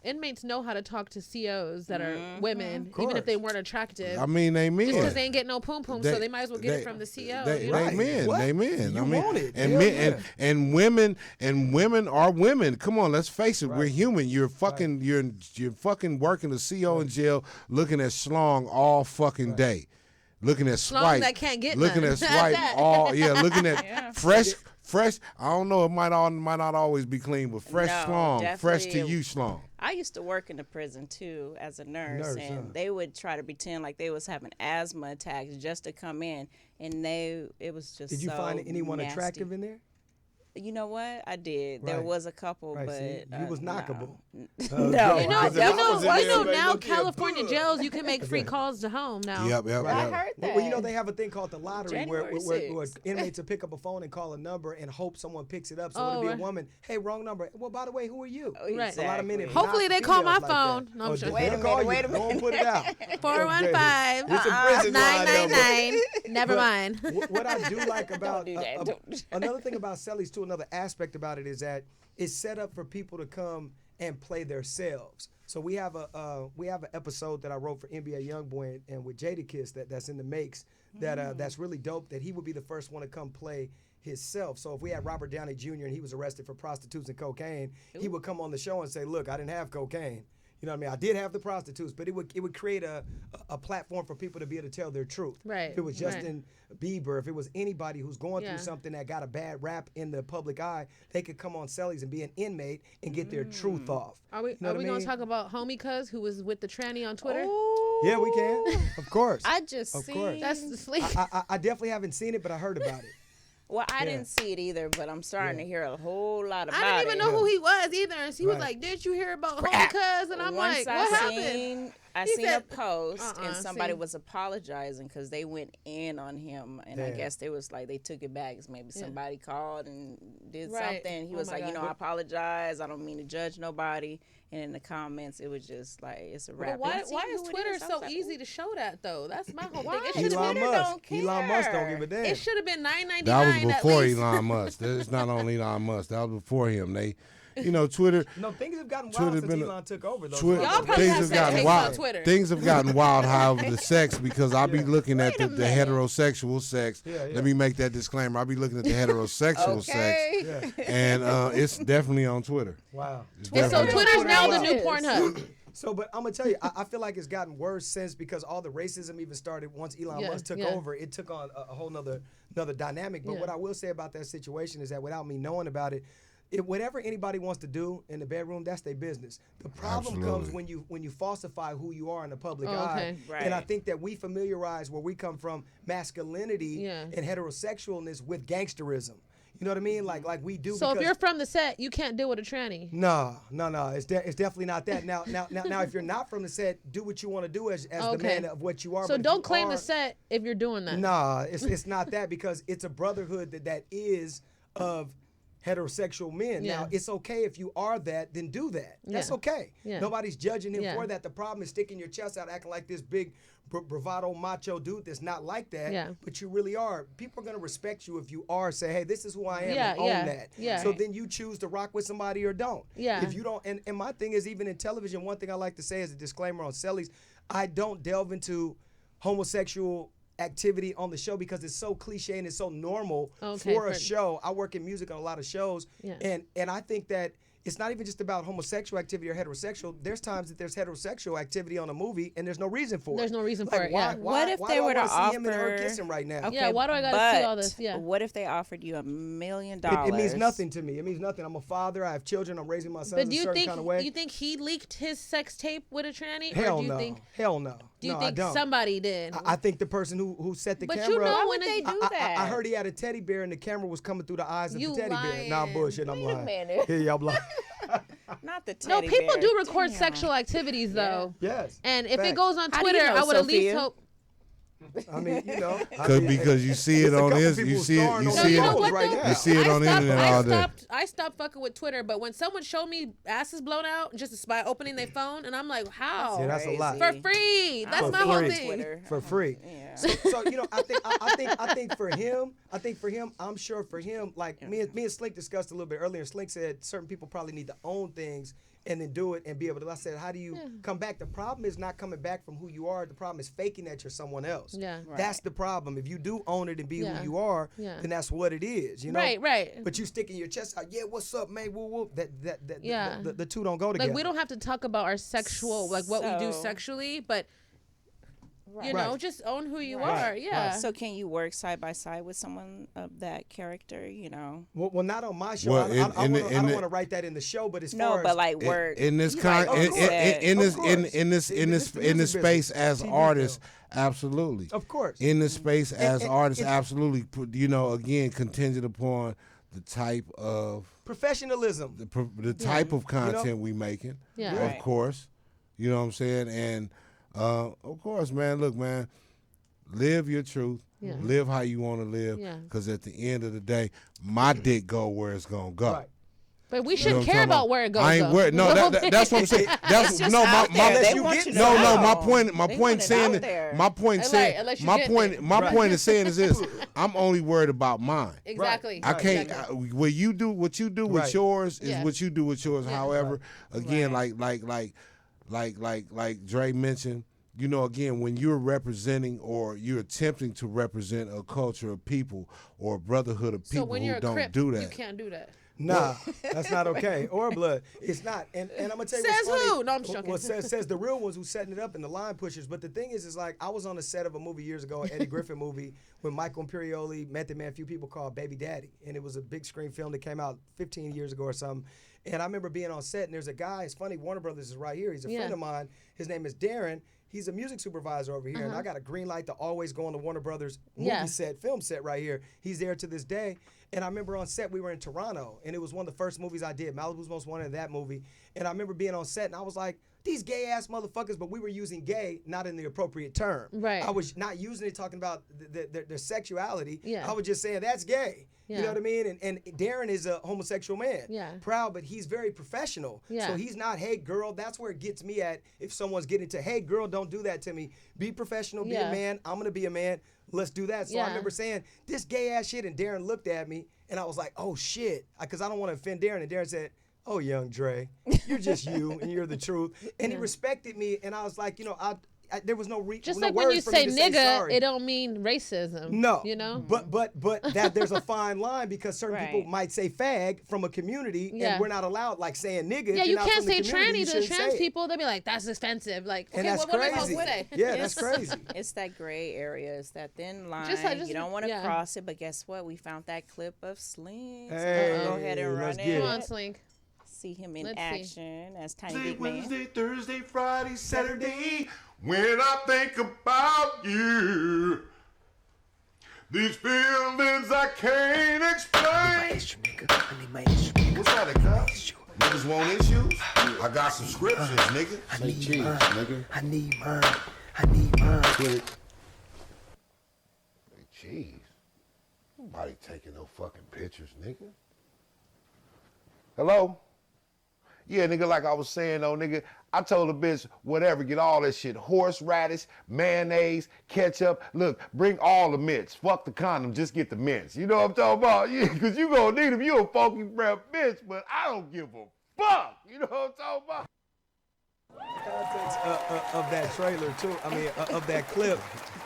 S3: inmates know how to talk to COs that are women, even if they weren't attractive.
S7: I mean, they men.
S3: Just because they ain't getting no poom poom, so they might as well get it from the CO.
S7: They men. They men.
S8: You want it.
S7: And women are women. Come on, let's face it. We're human. You're fucking working a CO in jail, looking at schlong all fucking day, looking at swipe.
S3: That can't get
S7: looking
S3: none.
S7: at swipe all looking at fresh. I don't know. It might not always be clean, but fresh schlong, fresh to you schlong.
S2: I used to work in the prison too as a nurse, and they would try to pretend like they was having asthma attacks just to come in, and it was just.
S8: Did you find anyone
S2: nasty.
S8: attractive in there?
S2: You know what? I did. There
S8: Right.
S2: was a couple,
S8: Right,
S2: but
S8: see, you was knockable.
S2: No,
S3: You know,
S2: definitely.
S3: now California jails, you can make free calls to home now.
S7: Yep.
S2: I heard that.
S8: Well, you know, they have a thing called the lottery where
S2: January
S8: where
S2: 6th.
S8: inmates will pick up a phone and call a number and hope someone picks it up. So
S3: Oh,
S8: it'll be
S3: right.
S8: a woman. Hey, wrong number. Well, by the way, who are you?
S2: Oh,
S3: Right.
S8: A lot of men.
S2: exactly.
S8: have
S3: Hopefully
S8: knocked
S3: they call my
S8: females like
S3: phone.
S8: that.
S3: No, I'm
S8: Oh,
S3: joking.
S8: they'll
S2: Wait a
S8: call
S2: minute,
S8: you.
S2: wait a
S8: Don't put it out.
S3: 415
S8: It's a prison line number.
S3: 999. Never mind.
S8: What I do like about
S2: do that. Don't.
S8: another thing about Cellies too, another aspect about it is that it's set up for people to come and play themselves. So we have an episode that I wrote for NBA YoungBoy and with Jadakiss that's in the makes that's really dope. That he would be the first one to come play himself. So if we had Robert Downey Jr. and he was arrested for prostitutes and cocaine, he would come on the show and say, "Look, I didn't have cocaine." You know what I mean? I did have the prostitutes, but it would create a platform for people to be able to tell their truth.
S3: Right,
S8: If it was Justin Bieber, if it was anybody who's going
S3: Yeah.
S8: through something that got a bad rap in the public eye, they could come on Cellies and be an inmate and get their truth off.
S3: Are we
S8: You know what I
S3: gonna
S8: mean?
S3: talk about homie cuz who was with the tranny on Twitter?
S8: Yeah, we can. Of course.
S2: I just
S8: Of
S2: seen.
S8: course.
S3: That's the sleep.
S8: I definitely haven't seen it, but I heard about it.
S2: Well, I
S8: Yeah.
S2: didn't see it either, but I'm starting to hear a whole lot about it.
S3: I didn't even know who he was either. And he was
S8: Right.
S3: like, "Did you hear about homie cuz?" And I'm
S2: Once
S3: like, "What happened?"
S2: I
S3: He
S2: seen
S3: said-
S2: a post and somebody
S3: see.
S2: was apologizing because they went in on him, and I
S8: Damn.
S2: guess they was like they took it back. Maybe somebody called and did
S3: Right.
S2: something. He
S3: Oh
S2: was
S3: my
S2: like,
S3: God.
S2: I apologize. I don't mean to judge nobody. And in the comments, it was just like it's a wrap.
S3: But
S2: And I seen
S3: why
S2: who
S3: is
S2: it
S3: Twitter
S2: is. I
S3: so
S2: was like,
S3: easy
S2: ooh.
S3: to show that though? That's my whole
S2: Why?
S3: thing. It should have
S8: Elon
S3: been.
S8: Musk.
S2: don't
S8: Elon Musk don't
S2: care.
S8: give a damn.
S3: It should have been $9.99
S7: That was
S3: at
S7: before
S3: least.
S7: Elon Musk. It's not on Elon Musk. That was before him. Twitter.
S8: No, things have gotten
S7: Twitter
S8: wild since
S7: been a-
S8: Elon took over, though.
S7: Twitter
S3: Y'all probably
S7: things
S3: have
S7: have
S3: sex
S7: gotten
S3: tapes
S7: wild.
S3: on Twitter.
S7: Things have gotten wild. However, the sex because I be looking at the heterosexual sex.
S8: Yeah.
S7: Let me make that disclaimer. I be looking at the heterosexual sex,
S2: Okay.
S7: and it's definitely on Twitter.
S8: Wow.
S7: It's
S3: And so
S7: definitely on
S3: Twitter's now the
S2: It
S3: new
S2: is.
S3: Pornhub.
S8: So, but I'm gonna tell you, I feel like it's gotten worse since because all the racism even started once Elon
S3: Yeah,
S8: Musk took
S3: yeah.
S8: over. It took on a whole nother dynamic. But
S3: Yeah.
S8: what I will say about that situation is that without me knowing about it, whatever anybody wants to do in the bedroom, that's their business. The problem comes
S7: Absolutely.
S8: when you falsify who you are in the public
S3: Oh,
S8: eye.
S3: okay.
S8: And I
S2: Right.
S8: think that we familiarize where we come from masculinity
S3: Yeah.
S8: and heterosexualness with gangsterism. You know what I mean? Like we do.
S3: So if
S8: because-
S3: you're from the set, you can't deal with a tranny.
S8: No. It's definitely not that. Now, if you're not from the set, do what you want to do as the
S3: Okay.
S8: man of what you are.
S3: So
S8: but if
S3: don't
S8: you
S3: claim
S8: are-
S3: the set if you're doing that.
S8: Nah, it's not that because it's a brotherhood that is of heterosexual men.
S3: Yeah.
S8: Now, it's okay if you are that, then do that. That's
S3: Yeah.
S8: okay.
S3: Yeah.
S8: Nobody's judging him
S3: Yeah.
S8: for that. The problem is sticking your chest out, acting like this big bravado macho dude that's not like that,
S3: Yeah.
S8: but you really are. People are going to respect you if you are, say, hey, this is who I am,
S3: Yeah,
S8: and own
S3: yeah,
S8: that.
S3: yeah.
S8: So then you choose to rock with somebody or don't.
S3: Yeah.
S8: If you don't, and my thing is, even in television, one thing I like to say as a disclaimer on Cellies, I don't delve into homosexual activity on the show because it's so cliche and it's so normal
S3: Okay,
S8: for a
S3: for-
S8: show. I work in music on a lot of shows,
S3: Yeah.
S8: and I think that it's not even just about homosexual activity or heterosexual. There's times that there's heterosexual activity on a movie and there's no reason for it.
S3: There's no reason
S8: Like,
S3: for it, yeah.
S2: What if
S8: why
S2: they
S8: do I
S2: were to
S8: wanna see him and her
S2: offer-
S8: kissing right now?
S3: Yeah, why do I gotta see all
S2: but
S3: this? Yeah.
S2: What if they offered you $1 million?
S8: It means nothing to me. It means nothing. I'm a father. I have children. I'm raising my sons
S3: But
S8: a
S3: do you
S8: certain
S3: think
S8: kind of way.
S3: you think he leaked his sex tape with a tranny?
S8: Hell
S3: or do you
S8: no.
S3: think
S8: Hell no.
S3: do you
S8: no,
S3: think
S8: I don't.
S3: somebody did?
S8: I think the person who set the
S3: But you
S8: camera.
S3: know
S2: Why
S3: when
S2: would they do
S8: I
S2: that?
S8: heard he had a teddy bear and the camera was coming through the eyes of
S3: You
S8: the teddy bear. Nah, I'm
S3: lying.
S8: bullshit. I'm
S2: Wait a
S8: lying.
S2: minute.
S8: Yeah, y'all lying.
S2: Not the
S3: No,
S2: teddy
S3: people
S2: bear.
S3: do record
S2: Damn.
S3: sexual activities though.
S8: Yes.
S3: And if it
S8: Facts.
S3: goes on
S2: How do you
S3: Twitter,
S2: know,
S3: I would at least
S2: Sophia?
S3: hope.
S8: I mean, you know.
S7: Because you see it
S8: There's a
S7: on
S8: couple
S7: his,
S8: people
S7: you see it,
S8: starring
S7: you
S8: on
S3: No,
S7: see
S3: you
S7: it,
S3: know
S8: shows
S3: what
S8: right
S3: though?
S8: now.
S7: you see it on the internet all day.
S3: I stopped fucking with Twitter, but when someone showed me asses blown out just by opening their phone, and I'm like, how?
S8: Yeah, that's a lot.
S3: For free. That's
S8: For
S3: my whole
S8: free.
S3: thing.
S2: Twitter.
S8: For free.
S2: Yeah.
S8: So you know, I think for him, I'm sure for him, like me and Slink discussed a little bit earlier. Slink said certain people probably need to own things and then do it and be able to. I said, how do you come back? The problem is not coming back from who you are. The problem is faking that you're someone else.
S3: Yeah.
S8: That's the problem. If you do own it and be
S3: Yeah.
S8: who you are,
S3: Yeah.
S8: then that's what it is. You know.
S3: Right.
S8: But you sticking your chest out. Yeah, what's up, man? Woo woo. That
S3: Yeah.
S8: the two don't go together.
S3: Like we don't have to talk about our sexual, like what we do
S2: So-
S3: sexually, but you
S8: Right.
S3: know, just own who you
S2: Right.
S3: are. Yeah.
S2: So can you work side by side with someone of that character? You know.
S8: Well, not on my show.
S7: Well,
S8: I
S7: in
S8: don't
S7: the-
S8: want to write that in the show, but as
S2: No,
S8: far
S2: but
S8: as
S2: like work
S7: in this
S2: you
S7: kind
S2: like
S7: in,
S2: you said.
S7: in this
S8: Of course.
S7: in this
S8: This music
S7: space
S8: business,
S7: as
S8: TV
S7: artists,
S8: film.
S7: absolutely.
S8: Of course.
S7: In this space as
S8: and
S7: artists,
S8: it's-
S7: absolutely. You know, again, contingent upon the type of
S8: professionalism,
S7: the type of content we making, of course. You know what I'm saying? And of course, man, look, man, live your truth. Live how you want to live. Because at the end of the day, my dick go where it's going to go.
S8: Right.
S3: But we shouldn't care about where it goes.
S7: I ain't worried. No, that's what I'm saying. That's
S2: no, my
S7: point saying is saying is this. I'm only worried about mine.
S3: Exactly.
S7: I can't. What you do with yours is what you do with yours. However, again, like Dre mentioned, you know, again, when you're representing or you're attempting to represent a culture of people or a brotherhood of people who don't do that,
S3: you can't do that.
S8: Nah, that's not okay. Or blood, it's not. And I'm gonna tell you
S3: says
S8: what's funny.
S3: who? No, I'm joking.
S8: Well, says the real ones who setting it up and the line pushers. But the thing is like I was on the set of a movie years ago, an Eddie Griffin movie, when Michael Imperioli, Method Man, few people called Baby Daddy, and it was a big screen film that came out 15 years ago or something. And I remember being on set, and there's a guy. It's funny, Warner Brothers is right here. He's a friend of mine. His name is Darren. He's a music supervisor over here, and I got a green light to always go on the Warner Brothers movie set, film set right here. He's there to this day. And I remember on set, we were in Toronto, and it was one of the first movies I did, Malibu's Most Wanted, that movie. And I remember being on set, and I was like, these gay-ass motherfuckers, but we were using gay not in the appropriate term.
S3: Right.
S8: I was not using it talking about their sexuality.
S3: Yeah.
S8: I was just saying, that's gay.
S3: Yeah.
S8: You know what I mean? And Darren is a homosexual man.
S3: Yeah.
S8: Proud, but he's very professional.
S3: Yeah.
S8: So he's not, hey, girl. That's where it gets me at. If someone's getting to, hey, girl, don't do that to me. Be professional, be a man. I'm going to be a man. Let's do that. So I remember saying, this gay-ass shit, and Darren looked at me, and I was like, oh, shit. Because I don't want to offend Darren. And Darren said, oh, young Dre, you're just you, and you're the truth. And he respected me, and I was like, you know, there was no
S3: just
S8: no
S3: like when you say nigga,
S8: sorry.
S3: it don't mean racism.
S8: No,
S3: you know.
S8: But that there's a fine line because certain people might say fag from a community, and we're not allowed like saying nigga.
S3: Yeah,
S8: if
S3: you
S8: you're not
S3: can't
S8: from the
S3: say
S8: community,
S3: tranny to trans people. They'll be like, that's offensive. Like, okay,
S8: and that's
S3: what am I
S8: crazy.
S3: supposed to say?
S8: Yeah, that's crazy.
S2: It's that gray area. It's that thin line.
S3: Just
S2: you don't want to cross it, but guess what? We found that clip of Slink.
S8: Hey,
S2: go ahead and run it.
S3: Come on, Slink.
S2: See him in
S3: Let's
S2: action as Tiny Big Man.
S10: Wednesday, Thursday, Friday, Saturday. When I think about you, these feelings I can't explain. What's that, cuz? Niggas want issues? I got subscriptions, nigga.
S11: I need cheese, nigga.
S6: I need mine.
S10: Hey, cheese. Nobody taking no fucking pictures, nigga. Hello? Yeah, nigga, like I was saying, though, nigga, I told the bitch, whatever, get all that shit. Horseradish, mayonnaise, ketchup. Look, bring all the mints. Fuck the condom, just get the mints. You know what I'm talking about? Yeah, because you gonna need them. You a funky breath bitch, but I don't give a fuck. You know what I'm talking about?
S8: Context of that trailer too. I mean, of that clip.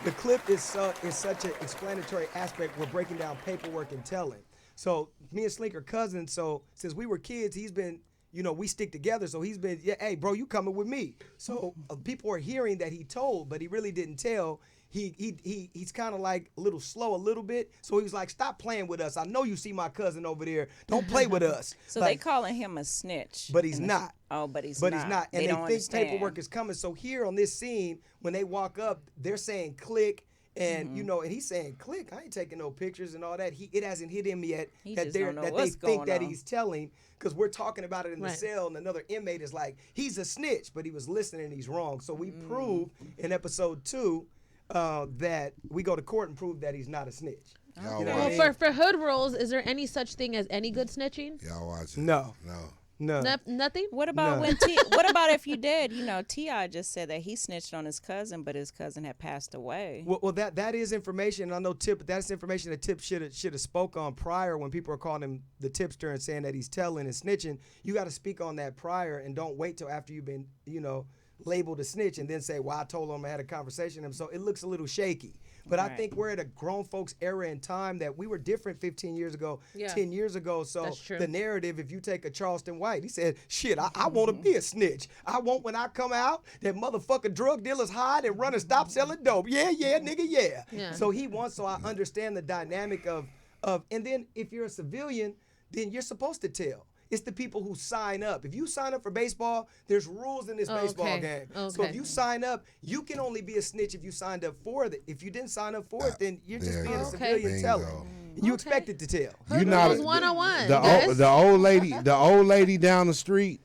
S8: The clip is such an explanatory aspect. We're breaking down paperwork and telling. So me and Slink are cousins. So since we were kids, he's been, you know, we stick together. So he's been, yeah, hey, bro, you coming with me. So people are hearing that he told, but he really didn't tell. He's kind of like a little slow a little bit. So he was like, stop playing with us. I know you see my cousin over there. Don't play with us.
S2: So
S8: like,
S2: they calling him a snitch.
S8: But he's not.
S2: Oh, but he's
S8: not.
S2: not.
S8: And they think
S2: understand.
S8: paperwork is coming. So here on this scene, when they walk up, they're saying click. And you know, and he's saying, "Click! I ain't taking no pictures and all that." It hasn't hit him yet that they think that he's telling, because we're talking about it in the cell, and another inmate is like, "He's a snitch," but he was listening and he's wrong. So we prove in episode 2 that we go to court and prove that he's not a snitch.
S7: Y'all
S3: Well, for hood rules, is there any such thing as any good snitching?
S7: Y'all watch it.
S8: No.
S3: Nothing.
S2: What about what about if you did? You know, T.I. just said that he snitched on his cousin, but his cousin had passed away.
S8: Well, that is information. And I know Tip. That's information that Tip should have spoke on prior when people are calling him the tipster and saying that he's telling and snitching. You got to speak on that prior and don't wait till after you've been, you know, labeled a snitch and then say, well, I told him I had a conversation with him. So it looks a little shaky. But I think we're at a grown folks era in time that we were different 15 years ago, 10 years ago. So the narrative, if you take a Charleston White, he said, shit, I want to be a snitch. I want when I come out that motherfucker drug dealers hide and run and stop selling dope. Yeah, nigga, yeah. So he wants, so I understand the dynamic of, and then if you're a civilian, then you're supposed to tell. It's the people who sign up. If you sign up for baseball, there's rules in this baseball game. So if you sign up, you can only be a snitch if you signed up for it. If you didn't sign up for it, then you're just being a civilian telling. You expected to tell.
S7: You not
S3: Rules 101.
S7: the old lady down the street.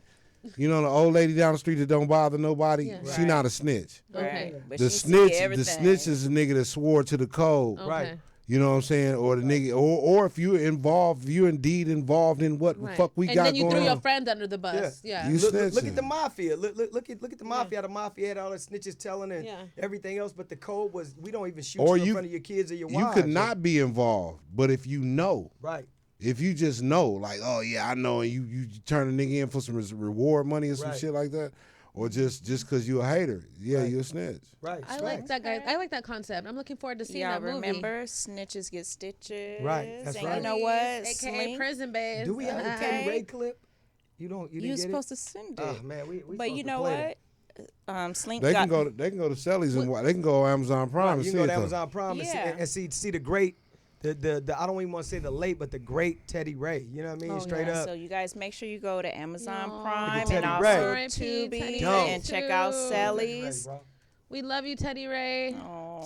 S7: You know the old lady down the street that don't bother nobody.
S3: Yeah.
S7: She not a snitch.
S3: Okay.
S2: But
S7: The
S2: she see
S7: snitch
S2: everything.
S7: is the nigga that swore to the code.
S3: Okay.
S8: Right.
S7: You know what I'm saying? Or the nigga, or if you're involved, you're indeed involved in what the
S3: Right.
S7: fuck we
S3: and
S7: got
S3: then you
S7: going
S3: threw your
S7: on.
S3: friend under the bus. Yeah.
S7: You
S8: Look
S7: snitching.
S8: at the mafia. Look at the mafia. The mafia had all the snitches telling and
S3: Yeah.
S8: everything else, but the code was we don't even shoot
S7: Or
S8: you in
S7: you-
S8: front of your kids or your
S7: You
S8: wives.
S7: could not be involved, but if you know,
S8: Right.
S7: if you just know, like, oh yeah, I know, and you turn a nigga in for some reward money or some
S8: Right.
S7: shit like that, or just because you a hater, yeah,
S8: Right.
S7: you a snitch.
S8: Right.
S3: I like that guy. I like that concept. I'm looking forward to seeing
S2: Y'all
S3: that movie.
S2: remember snitches get stitches?
S8: Right, that's
S2: and
S8: right.
S2: you know what?
S3: AKA
S2: Slink,
S3: Prison Babe.
S8: Do we have a
S2: Okay.
S8: Teddy Ray clip? You didn't
S2: you're
S8: get
S2: supposed
S8: it?
S2: to send it.
S8: Oh man, we
S2: but you
S8: supposed to
S2: know
S8: play
S2: what? Slink
S7: They
S2: got
S7: can go to Sally's and they can go on Amazon Prime
S8: Right,
S7: and
S8: you
S7: see
S8: can go
S7: it.
S8: to
S7: though.
S8: Amazon Prime and
S2: Yeah.
S8: see the great the I don't even want to say the late, but the great Teddy Ray. You know what I mean?
S3: Oh,
S8: Straight
S3: yeah.
S8: up.
S2: So you guys make sure you go to Amazon
S3: Aw.
S2: Prime
S8: Look at
S2: and
S8: Teddy
S2: also
S8: Ray.
S3: R.I.P. Teddy
S2: Tubi
S8: Ray
S2: and check out
S3: too.
S2: Sally's.
S3: We love you, Teddy Ray.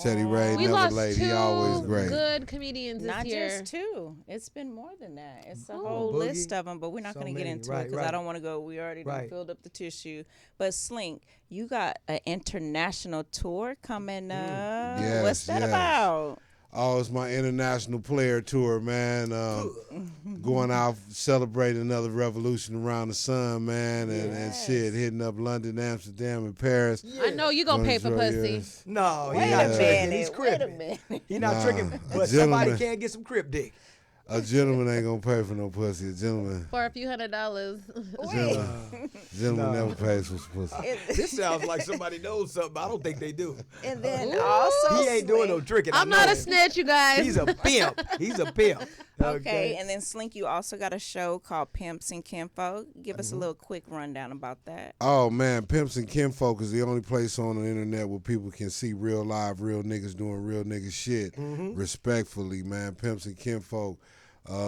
S7: Teddy Ray,
S3: We
S7: never
S3: lost
S7: late.
S3: two
S7: He always great.
S3: good comedians this
S2: Not
S3: year.
S2: just two. It's been more than that. It's a
S3: Oh.
S2: whole
S8: Boogie.
S2: list of them, but we're not
S8: So
S2: going to get
S8: many.
S2: into
S8: Right,
S2: it because
S8: right.
S2: I don't want to go. We already done
S8: Right.
S2: filled up the tissue. But Slink, you got an international tour coming up.
S7: Yes,
S2: What's that
S7: yes.
S2: about?
S7: Oh, it's my international player tour, man. Going out celebrating another revolution around the sun, man, and shit, hitting up London, Amsterdam, and Paris.
S3: I know you gonna pay for
S7: Gonna enjoy
S3: pussy.
S7: yours.
S8: No,
S2: Wait
S8: he's
S2: a
S8: not tricking.
S2: minute.
S8: He's
S2: Wait a
S8: cripping.
S2: minute.
S8: He's not
S7: Nah,
S8: tricking,
S7: a
S8: but somebody
S7: gentleman.
S8: can't get some crip dick.
S7: A gentleman ain't gonna pay for no pussy. A gentleman
S3: For a few $100.
S7: Gentleman never pays for some pussy.
S8: This sounds like somebody knows something. I don't think they do.
S2: And then also
S8: He ain't doing no
S2: Slink-
S8: tricking.
S3: I'm
S8: I know
S3: not a
S8: it.
S3: snitch, you guys.
S8: He's a pimp. He's a pimp.
S2: Okay, and then Slink, you also got a show called Pimps and Kinfolk. Give us a little quick rundown about that.
S7: Oh man, Pimps and Kinfolk is the only place on the internet where people can see real live, real niggas doing real nigga shit. Respectfully, man. Pimps and Kinfolk.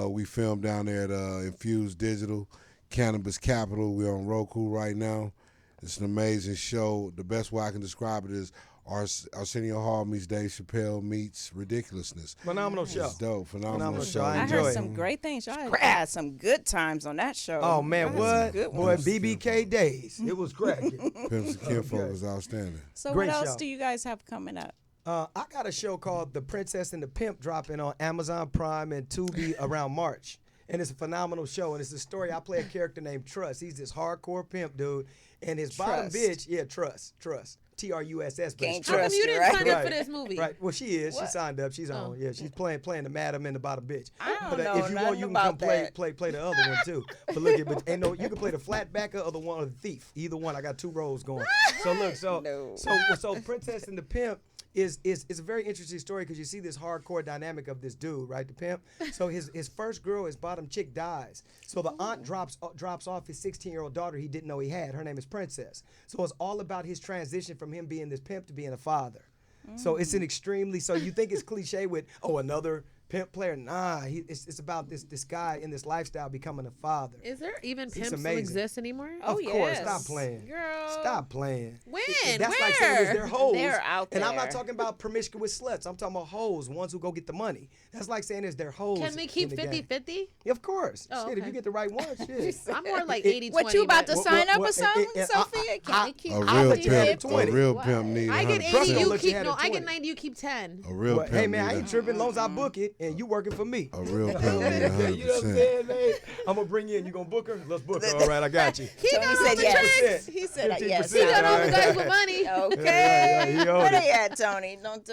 S7: We filmed down there at Infused Digital, Cannabis Capital. We're on Roku right now. It's an amazing show. The best way I can describe it is Arsenio Hall meets Dave Chappelle meets ridiculousness.
S8: Phenomenal show.
S7: It's dope. Phenomenal
S8: Phenomenal
S7: show.
S8: show. I
S2: I
S8: enjoy
S2: heard
S8: it.
S2: some great things. Y'all had some good times on that show.
S8: Oh man,
S2: Y'all had some
S8: what?
S2: good
S8: Boy,
S2: ones.
S8: BBK days. It was cracking.
S7: Pimps and Kinfolk is outstanding.
S2: So
S8: Great
S2: what else
S8: show.
S2: do you guys have coming up?
S8: I got a show called The Princess and the Pimp dropping on Amazon Prime and Tubi around March. And it's a phenomenal show. And it's a story. I play a character named Trust. He's this hardcore pimp dude. And his bottom
S2: Trust.
S8: bitch, Trust. T-R-U-S-S. but
S2: Can't
S8: it's
S3: How come
S2: trust
S3: you
S2: you,
S3: didn't
S2: right?
S3: sign up
S8: Right.
S3: for this movie?
S8: Right. Well, she is. She signed up. She's on. Yeah, she's playing the madam and the bottom bitch.
S2: I don't
S8: but
S2: know
S8: if you want,
S2: nothing
S8: you can
S2: about
S8: come play
S2: that.
S8: play the other one too. But look, but ain't no, you can play the flat backer or the one or the thief. Either one. I got two roles going. So look,
S2: No.
S8: so Princess and the Pimp is a very interesting story because you see this hardcore dynamic of this dude, right? The pimp. So his first girl, his bottom chick, dies. So the aunt drops off his 16-year-old daughter he didn't know he had. Her name is Princess. So it's all about his transition from him being this pimp to being a father. So it's an extremely, so you think it's cliche with, another pimp player. Nah, it's about this guy in this lifestyle becoming a father.
S3: Is there even
S8: It's
S3: pimps still
S8: amazing.
S3: exist anymore?
S2: Oh,
S8: Of course,
S2: yes.
S8: stop playing.
S3: Girl.
S8: Stop playing.
S3: When?
S8: That's
S3: Where?
S8: like saying is they're hoes.
S2: They're out
S8: And I'm not
S2: there.
S8: talking about promiscuous sluts. I'm talking about hoes, ones who go get the money. That's like saying is they're hoes.
S3: Can we
S8: in
S3: keep
S8: the game.
S3: 50-50?
S8: Of course.
S3: Oh,
S8: Shit, if
S3: okay.
S8: you get the right one, shit.
S3: I'm more like
S8: It-
S3: 80-20.
S2: What you about to
S3: but-
S2: sign up or
S8: what-
S2: something,
S8: and
S2: Sophia? Can we keep
S7: A
S8: I'll
S7: real
S8: let you have
S7: pimp,
S8: the
S7: a
S8: 20.
S7: real
S2: What?
S7: pimp need
S3: I get
S7: 100%.
S8: Trust
S3: 80,
S8: me,
S3: you
S8: let you
S3: keep
S8: have
S3: no.
S8: the
S3: I get
S8: 20.
S3: 90, you keep 10.
S7: A real
S8: But,
S7: pimp
S8: hey man, I
S7: need
S8: ain't tripping. As long as I book it and you working for me.
S7: a real pimp need 100%.
S8: You know what I'm saying, man? I'm gonna bring you in. You gonna book her? Let's book her. All right, I got you.
S2: So he said yes. He said
S8: 15%.
S2: yes.
S3: He got all the
S8: Yeah.
S3: guys with money.
S2: Okay.
S8: he owned
S2: Where
S8: it.
S2: they at, Tony? Don't.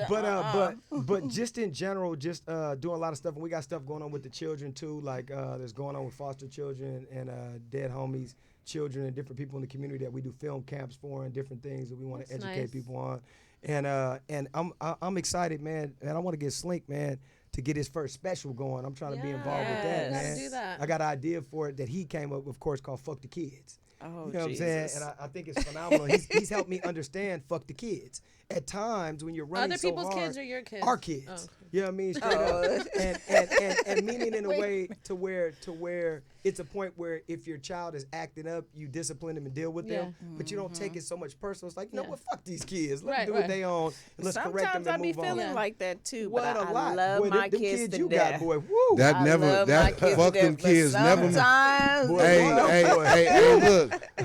S8: But just in general, just doing a lot of stuff, and we got stuff going on with the children too. Like there's going on with foster children and dead homies, children, and different people in the community that we do film camps for and different things that we want to
S3: That's
S8: educate
S3: nice.
S8: people on. And I'm excited, man. And I want to get Slink, man, to get his first special going. I'm trying to be involved with that,
S2: Yes.
S8: man.
S3: Gotta do that.
S8: I got an idea for it that he came up with, of course, called "Fuck the Kids."
S2: Oh,
S8: you know what I'm saying?
S2: Jesus.
S8: And I think it's phenomenal. He's helped me understand fuck the kids. At times when you're running
S3: Other
S8: so
S3: people's
S8: hard,
S3: kids or your kids?
S8: our kids.
S3: Oh.
S8: You know what I mean? Straight up. And meaning in a way to where it's a point where if your child is acting up, you discipline them and deal with them, but you don't take it so much personal. It's like, you know what, fuck these kids. Let them do what they own. And let's correct them
S2: Sometimes I
S8: and
S2: be
S8: move on.
S2: feeling like that too.
S8: What
S2: but
S8: a lot.
S2: I love
S8: Boy,
S2: my
S8: them
S2: kids
S8: kids
S2: to
S8: you
S2: death.
S8: got, boy. Woo.
S7: That
S2: I
S7: never,
S2: love
S7: that
S2: my kids
S7: fuck
S2: to
S7: them
S2: death, but
S7: kids never.
S2: sometimes,
S8: Boy,
S7: Hey,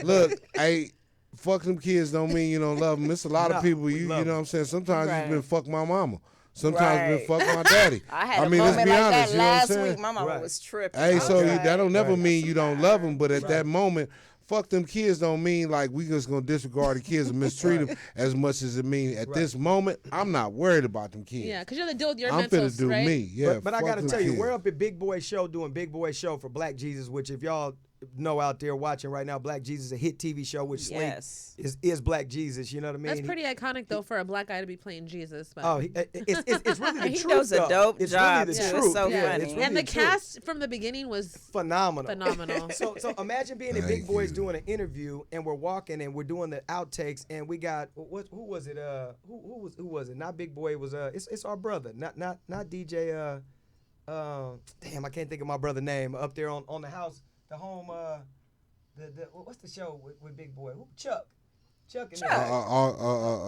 S7: look, hey, fuck them kids don't mean you don't love them. It's a lot
S8: No,
S7: of people,
S8: we
S7: you
S8: love
S7: know what I'm saying? Sometimes
S2: Right.
S7: it's been fuck my mama. Sometimes it's been
S2: Right.
S7: fuck my daddy.
S2: I had a
S7: mean, let's
S2: moment
S7: be
S2: like
S7: honest,
S2: that
S7: you know what I'm
S2: last
S7: saying?
S2: week. My mama
S8: Right.
S2: was tripping.
S7: Hey, so
S8: Okay.
S7: that don't never
S8: Right.
S7: mean you don't love them, but at that moment, fuck them kids don't mean like we just gonna disregard the kids and mistreat them as much as it mean at this moment. I'm not worried about them kids.
S3: Yeah, because you have to deal with your
S7: I'm
S3: mentals,
S7: finna do
S3: right?
S7: me. Yeah,
S8: But I
S7: fuck
S8: got to
S7: them
S8: tell you,
S7: kids.
S8: we're up at Big Boy Show doing Big Boy Show for Black Jesus, which if y'all know out there watching right now, Black Jesus, a hit TV show, which Slink
S2: Yes.
S8: is Black Jesus. You know what I mean?
S3: That's pretty iconic, though, for a black guy to be playing Jesus. But.
S8: Oh, it's really the
S2: He
S8: truth.
S2: does a
S8: though.
S2: dope
S8: it's
S2: job,
S8: really the
S2: too.
S8: truth.
S2: It's so
S8: yeah,
S2: funny.
S8: It's really
S3: and the
S8: truth.
S3: cast from the beginning was
S8: phenomenal.
S3: phenomenal.
S8: So imagine being at
S7: Thank
S8: Big Boys
S7: you.
S8: doing an interview, and we're walking and we're doing the outtakes, and we got who was it? Who was it? Not Big Boy. It was it's our brother, not DJ. Damn, I can't think of my brother's name up there on the house, the home. What's the show with Big Boy? Chuck and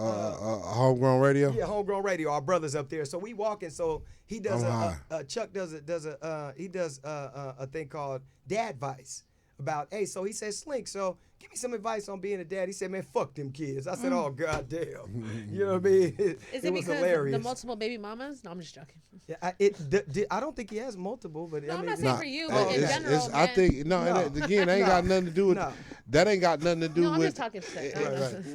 S7: Homegrown radio.
S8: Yeah, Homegrown Radio. Our brothers up there. So we walking. So he does
S7: I'm
S8: Chuck does a thing called Dad Advice about. Hey, so he said, Slink. So give me some advice on being a dad. He said, man, fuck them kids. I said, oh goddamn. You know what I mean?
S3: Is
S8: it
S3: it
S8: was
S3: because
S8: hilarious.
S3: the multiple baby mamas? No, I'm just joking.
S8: Yeah, I don't think he has multiple, but
S3: No,
S8: I
S3: I'm
S8: mean,
S3: not saying for you, but in general,
S7: I
S3: man.
S7: think no.
S8: No.
S7: And again, that ain't got nothing to do with
S8: No.
S7: that. Ain't got nothing to do
S3: No, I'm
S7: with.
S3: just talking shit.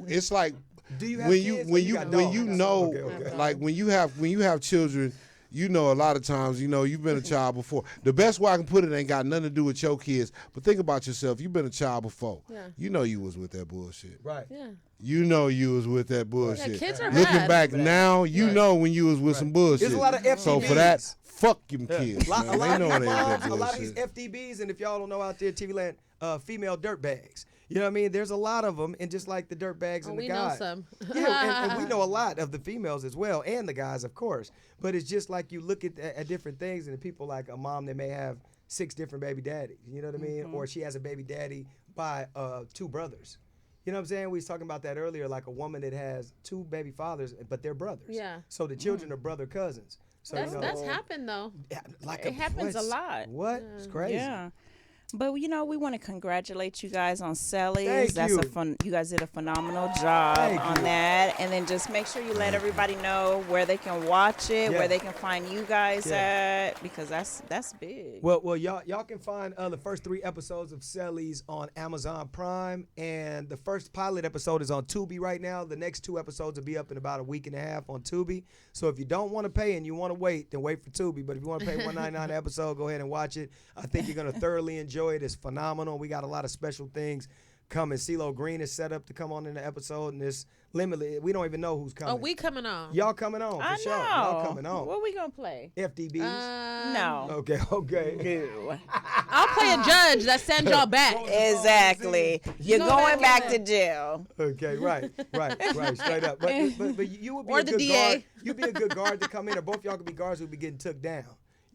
S7: It's like
S8: Do you have
S7: when
S8: kids
S7: you
S8: or you got dogs?
S7: know
S8: Okay.
S7: like when you have children. You know, a lot of times, you know, you've been a child before. The best way I can put it ain't got nothing to do with your kids. But think about yourself. You've been a child before.
S3: Yeah.
S7: You know you was with that bullshit.
S8: Right.
S3: Yeah.
S7: You know you was with that bullshit.
S3: Yeah, kids are
S7: Looking
S3: bad.
S7: back now, you know when you was with some bullshit.
S8: There's a lot of
S7: So for
S8: FTBs.
S7: that, fuck them kids.
S8: A lot,
S7: man.
S8: a
S7: They
S8: lot
S7: know
S8: of
S7: they
S8: these
S7: ain't
S8: moms,
S7: that
S8: a lot of these
S7: bullshit.
S8: FDBs, and if y'all don't know out there, TV land, female dirt bags. You know what I mean? There's a lot of them, and just like the dirt bags and the
S3: We
S8: guys.
S3: know some.
S8: Yeah, and we know a lot of the females as well, and the guys, of course. But it's just like you look at different things, and the people like a mom that may have 6 different baby daddies. You know what I mean? Or she has a baby daddy by 2 brothers. You know what I'm saying? We was talking about that earlier, like a woman that has 2 baby fathers, but they're brothers.
S3: Yeah.
S8: So the children are brother cousins. So
S3: That's happened though.
S8: yeah, like
S2: It happens a lot.
S8: What? It's crazy.
S2: Yeah. But you know, we want to congratulate you guys on Sellies.
S8: Thank
S2: That's
S8: you.
S2: a fun. You guys did a phenomenal job
S8: Thank
S2: on
S8: you.
S2: that. And then just make sure you let everybody know where they can watch it,
S8: Yeah.
S2: where they can find you guys
S8: Yeah.
S2: at, because that's big.
S8: Well, y'all can find the first 3 episodes of Sellies on Amazon Prime, and the first pilot episode is on Tubi right now. The next 2 episodes will be up in about a week and a half on Tubi. So if you don't want to pay and you want to wait, then wait for Tubi. But if you want to pay $1.99 an episode, go ahead and watch it. I think you're gonna thoroughly enjoy it. It's phenomenal. We got a lot of special things coming. CeeLo Green is set up to come on in the episode, and it's limited. We don't even know who's coming.
S3: Oh, we coming on.
S8: Y'all coming on for
S2: I
S8: sure.
S2: know.
S8: Y'all coming on.
S2: What we gonna play?
S8: FDBs.
S2: No.
S8: Okay.
S2: No.
S3: I'll play a judge that sends y'all back.
S2: Exactly. You're
S3: go
S2: going
S3: back
S2: back
S3: in
S2: to jail.
S8: Okay, right, straight up. But you would be
S3: Or
S8: a
S3: the
S8: good
S3: DA.
S8: guard. You'd be a good guard to come in, or both y'all could be guards who'd be getting took down.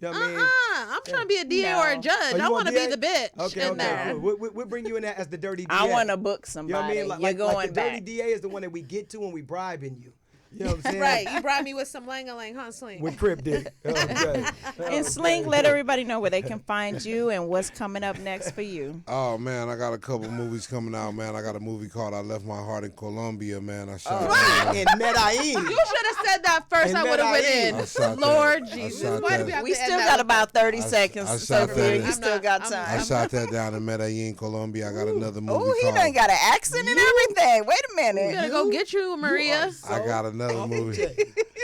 S8: You know what I mean?
S3: I'm trying to be a DA or a
S2: No.
S3: judge.
S8: Oh, you
S3: I want to be
S8: DA?
S3: the bitch
S8: Okay,
S3: in
S8: okay,
S3: there.
S8: cool. We'll bring you in there as the dirty DA.
S2: I want to book
S8: You know what I
S2: somebody.
S8: mean?
S2: You're going
S8: like the dirty
S2: back.
S8: DA is the one that we get to when we bribing you. You know what I'm saying?
S3: Right, you brought me with some lang-a-lang, huh, Sling?
S8: With Crip Dick. Okay.
S2: And Slink, let everybody know where they can find you and what's coming up next for you.
S7: Oh man, I got a couple movies coming out, man. I got a movie called I Left My Heart in Colombia, man. I shot that.
S8: In Medellin.
S3: You should have said that first.
S8: And
S3: I would have went
S8: Medellin.
S3: in.
S7: I shot
S3: Lord
S7: that. I
S3: Jesus,
S7: shot
S3: why do
S7: that.
S3: we have
S2: We
S3: to end
S2: still
S3: that
S2: got
S3: with
S2: about 30
S7: I
S2: seconds,
S7: shot
S2: Sophia.
S7: that.
S2: You still got
S3: I'm
S2: time.
S7: I shot that down in Medellin, Colombia. I got another movie
S2: Oh, he
S7: called.
S2: done got an accent and everything. Wait a
S3: I'm
S2: minute.
S3: gonna go get you, Maria.
S7: I got another movie.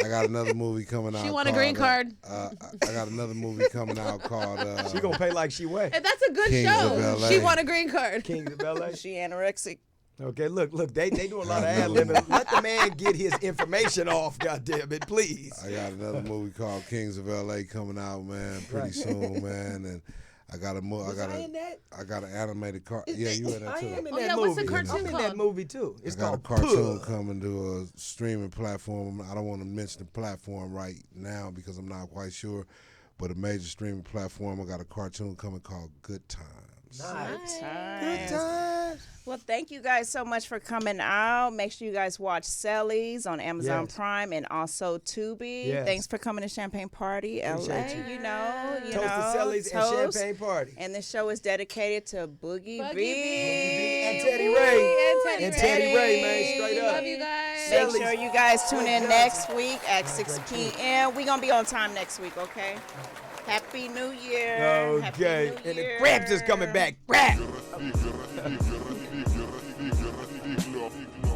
S7: I got another movie coming out.
S3: She want a green
S7: called,
S3: card.
S7: I got another movie coming out called.
S8: She gonna pay like she weigh.
S3: And that's a good
S7: Kings of
S3: show.
S7: LA.
S3: She want a green card.
S8: Kings of LA.
S2: She anorexic.
S8: Okay, look, they do a lot of ad libbing. Let the man get his information off, goddamn it, please.
S7: I got another movie called Kings of LA coming out, man, pretty soon, man. And I got a
S8: Was I in that?
S7: I got an animated car. Yeah, you in that
S8: I
S7: too.
S8: am in
S3: Oh,
S8: that
S3: yeah,
S8: movie.
S3: what's the cartoon
S8: I'm in
S3: called?
S8: that movie too. It's
S7: I got a
S8: called
S7: cartoon
S8: Pug.
S7: coming to a streaming platform. I don't want to mention the platform right now because I'm not quite sure, but a major streaming platform. I got a cartoon coming called Good Times.
S8: Nice.
S2: Good
S8: times.
S2: Well, thank you guys so much for coming out. Make sure you guys watch Sellies on Amazon
S8: Yes.
S2: Prime and also Tubi.
S8: Yes.
S2: Thanks for coming to Champagne Party,
S8: Appreciate
S2: LA.
S8: you.
S2: You know,
S8: Toast to Sellies and
S2: toast.
S8: Champagne Party.
S2: And this show is dedicated to Boogie,
S3: Boogie
S2: B.
S3: B.
S8: And Teddy Ray.
S3: And
S8: And Teddy Ray, man, straight up.
S3: Love you guys.
S2: Make
S8: Sellies.
S2: sure you guys tune in
S8: Johnson.
S2: next week at 6 p.m. We're going to be on time next week, okay? Happy New Year. Happy
S8: Okay.
S2: New
S8: And the
S2: Year.
S8: Gramps is coming back. Rap.
S11: Big love.